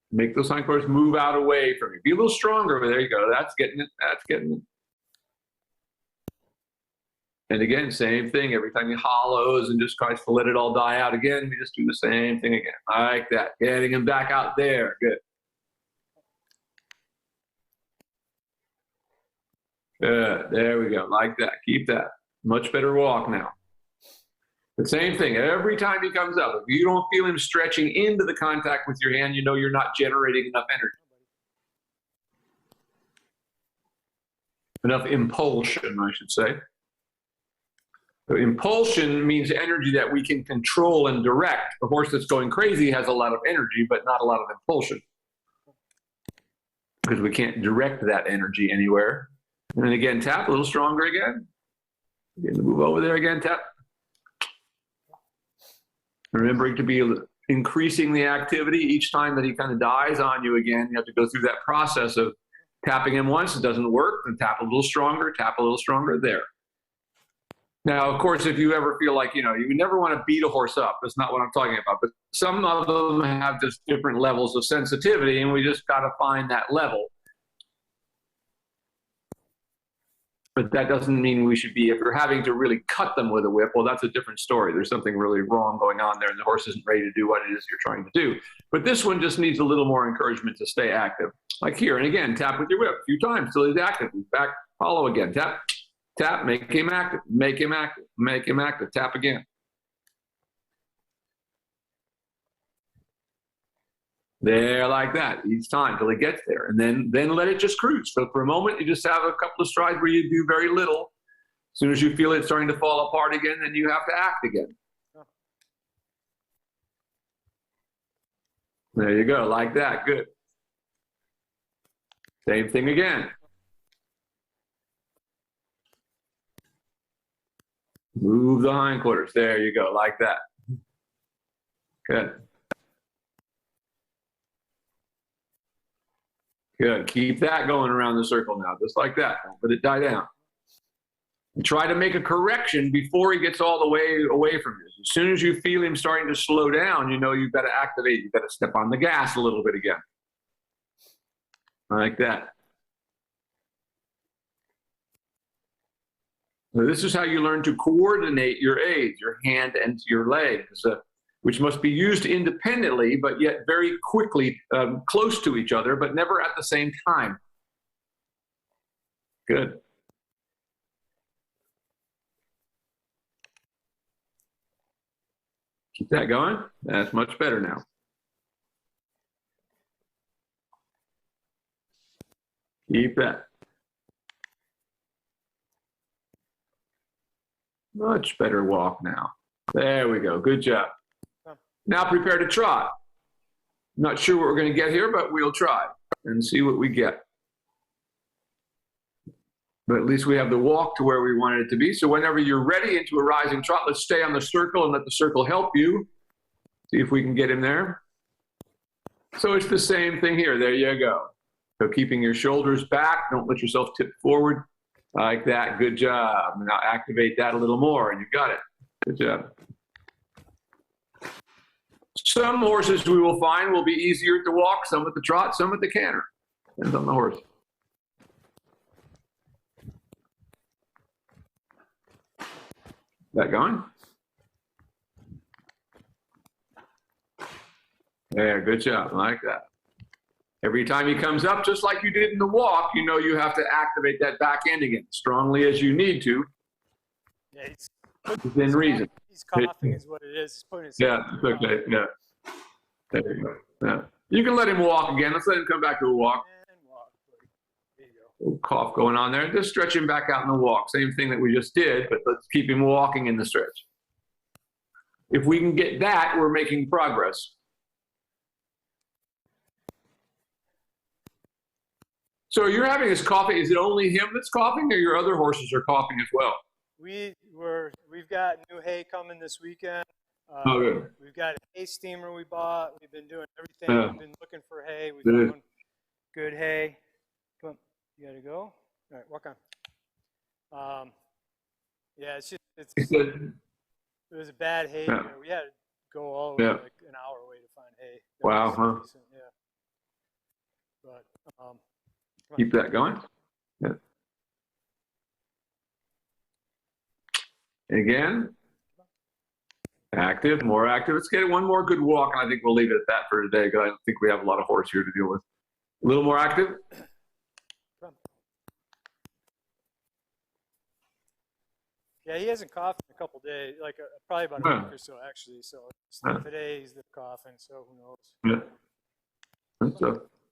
Make those hindquarters move out away from you. Be a little stronger. There you go. That's getting it. That's getting it. And again, same thing. Every time he hollows and just tries to let it all die out again, we just do the same thing again. Like that. Getting him back out there. Good. Good. There we go. Like that. Keep that. Much better walk now. The same thing. Every time he comes up, if you don't feel him stretching into the contact with your hand, you know you're not generating enough energy. Enough impulsion, I should say. So impulsion means energy that we can control and direct. The horse that's going crazy has a lot of energy, but not a lot of impulsion, because we can't direct that energy anywhere. And then again, tap a little stronger again. Again, move over there again, tap. Remembering to be increasing the activity each time that he kind of dies on you again. You have to go through that process of tapping him once, it doesn't work, then tap a little stronger, there. Now, of course, if you ever feel like, you never want to beat a horse up. That's not what I'm talking about. But some of them have just different levels of sensitivity, and we just got to find that level. But that doesn't mean we should be, if you're having to really cut them with a whip, well, that's a different story. There's something really wrong going on there, and the horse isn't ready to do what it is you're trying to do. But this one just needs a little more encouragement to stay active. Like here, and again, tap with your whip a few times till he's active. Back, follow again, tap. Tap, make him active, make him active, make him active, tap again. There, like that, each time till he gets there. And then let it just cruise. So for a moment, you just have a couple of strides where you do very little. As soon as you feel it starting to fall apart again, then you have to act again. There you go, like that, good. Same thing again. Move the hindquarters. There you go, like that. Good. Good. Keep that going around the circle now, just like that. Don't let it die down. And try to make a correction before he gets all the way away from you. As soon as you feel him starting to slow down, you know you've got to activate. You've got to step on the gas a little bit again. Like that. So this is how you learn to coordinate your aids, your hand and your legs, which must be used independently, but yet very quickly, close to each other, but never at the same time. Good. Keep that going. That's much better now. Keep that. Much better walk now. There we go. Good job. Now prepare to trot. Not sure what we're going to get here, but we'll try and see what we get. But at least we have the walk to where we wanted it to be. So whenever you're ready into a rising trot, let's stay on the circle and let the circle help you. See if we can get him there. So it's the same thing here. There you go. So keeping your shoulders back. Don't let yourself tip forward. Like that. Good job. Now activate that a little more, and you got it. Good job. Some horses we will find will be easier at the walk, some at the trot, some at the canter. Depends on the horse. That going? There, good job. I like that. Every time he comes up, just like you did in the walk, you know you have to activate that back end again as strongly as you need to. Yeah, within reason. He's coughing is what it is. He's putting his yeah, it's okay. Yeah. There you go. Yeah. You can let him walk again. Let's let him come back to a walk. And walk. There you go. Little cough going on there. Just stretch him back out in the walk. Same thing that we just did, but let's keep him walking in the stretch. If we can get that, we're making progress. So you're having this coughing. Is it only him that's coughing, or your other horses are coughing as well? We've got new hay coming this weekend. Oh, good. We've got a hay steamer we bought. We've been doing everything. We've been looking for hay. We've found good hay. Come on, you gotta go. All right, walk on. Yeah, it was a bad hay year. We had to go all the way like an hour away to find hay. Wow, huh? Decent, yeah. But keep that going. Yeah. Again, active, more active. Let's get one more good walk, and I think we'll leave it at that for today, because I don't think we have a lot of horse here to deal with. A little more active. yeah, he hasn't coughed in a couple days, like probably about a week or so, actually. So today he's the coffin, so who knows? Yeah. So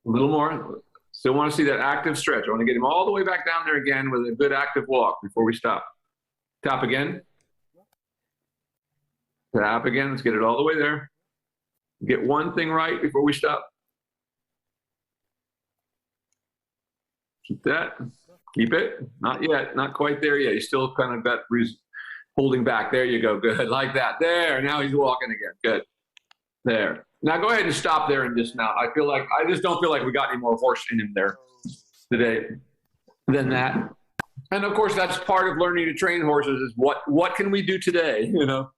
a little more. Still want to see that active stretch. I want to get him all the way back down there again with a good active walk before we stop. Tap again. Tap again. Let's get it all the way there. Get one thing right before we stop. Keep that. Keep it. Not yet. Not quite there yet. He's still kind of got holding back. There you go. Good. Like that. There. Now he's walking again. Good. There. Now go ahead and stop there and dismount. I just don't feel like we got any more horse in him there today than that. And of course, that's part of learning to train horses is what can we do today, you know?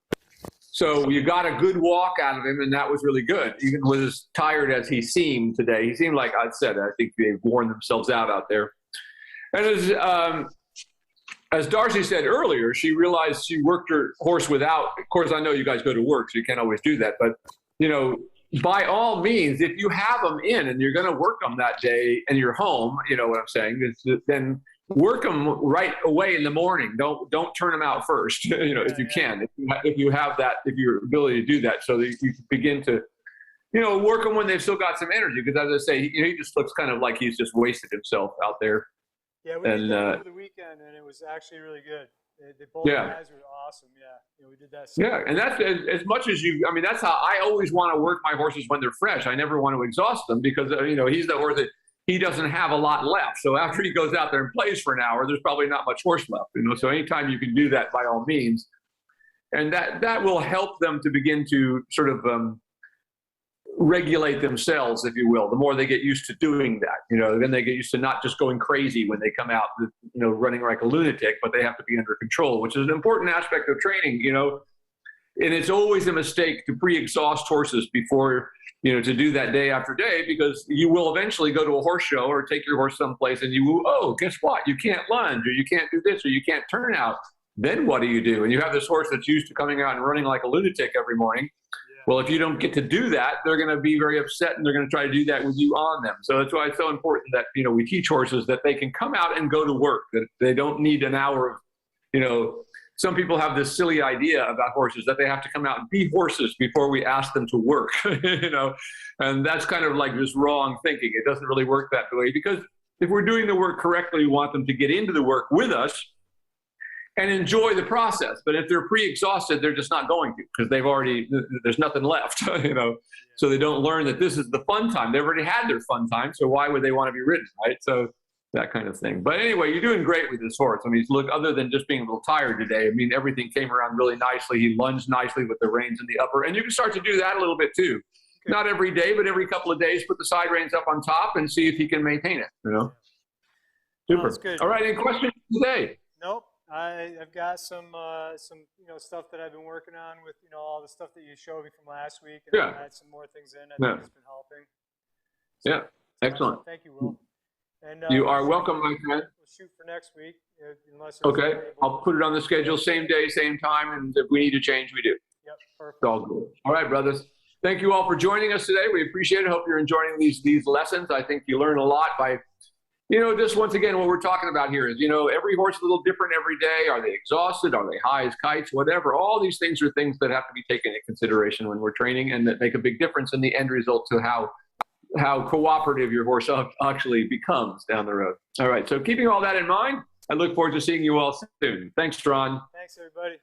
So you got a good walk out of him, and that was really good. Even with as tired as he seemed today, he seemed like I said, I think they've worn themselves out there. And as Darcy said earlier, she realized she worked her horse without, of course, I know you guys go to work, so you can't always do that, but you know, by all means, if you have them in and you're going to work them that day and you're home, you know what I'm saying, then work them right away in the morning. Don't turn them out first, you know, if you can, if you have that, if your ability to do that, so that you can begin to, you know, work them when they've still got some energy. Because as I say, he just looks kind of like he's just wasted himself out there. Yeah, we did that over the weekend, and it was actually really good. They both guys were awesome. Yeah, you know, we did that. Yeah, and that's as much as you. I mean, that's how I always want to work my horses when they're fresh. I never want to exhaust them because you know he's the horse that he doesn't have a lot left. So after he goes out there and plays for an hour, there's probably not much horse left. You know, so anytime you can do that, by all means, and that will help them to begin to sort of regulate themselves, if you will. The more they get used to doing that, you know, then they get used to not just going crazy when they come out, you know, running like a lunatic, but they have to be under control, which is an important aspect of training, you know. And it's always a mistake to pre-exhaust horses before, you know, to do that day after day, because you will eventually go to a horse show or take your horse someplace and guess what? You can't lunge, or you can't do this, or you can't turn out. Then what do you do? And you have this horse that's used to coming out and running like a lunatic every morning. Well, if you don't get to do that, they're going to be very upset, and they're going to try to do that with you on them. So that's why it's so important that, you know, we teach horses that they can come out and go to work, that they don't need an hour of, you know, some people have this silly idea about horses that they have to come out and be horses before we ask them to work, you know, and that's kind of like this wrong thinking. It doesn't really work that way, because if we're doing the work correctly, we want them to get into the work with us and enjoy the process. But if they're pre-exhausted, they're just not going to, because there's nothing left, you know. So they don't learn that this is the fun time. They've already had their fun time, so why would they want to be ridden, right? So that kind of thing. But anyway, you're doing great with this horse. I mean, look, other than just being a little tired today, I mean, everything came around really nicely. He lunged nicely with the reins in the upper, and you can start to do that a little bit too. Okay. Not every day, but every couple of days, put the side reins up on top and see if he can maintain it, you know. Super. That's good. All right, any questions today? Nope. I've got some you know, stuff that I've been working on with, you know, all the stuff that you showed me from last week, and I've had some more things in. I think it's been helping. So, excellent. Awesome. Thank you, Will. And you are welcome, my friend. We'll shoot for next week, unless. Okay, I'll put it on the schedule, same day, same time, and if we need to change, we do. Yep, perfect. It's all good. All right, brothers. Thank you all for joining us today. We appreciate it. Hope you're enjoying these lessons. I think you learn a lot by, you know, just once again, what we're talking about here is, you know, every horse is a little different every day. Are they exhausted? Are they high as kites? Whatever. All these things are things that have to be taken into consideration when we're training, and that make a big difference in the end result to how cooperative your horse actually becomes down the road. All right. So keeping all that in mind, I look forward to seeing you all soon. Thanks, Ron. Thanks, everybody.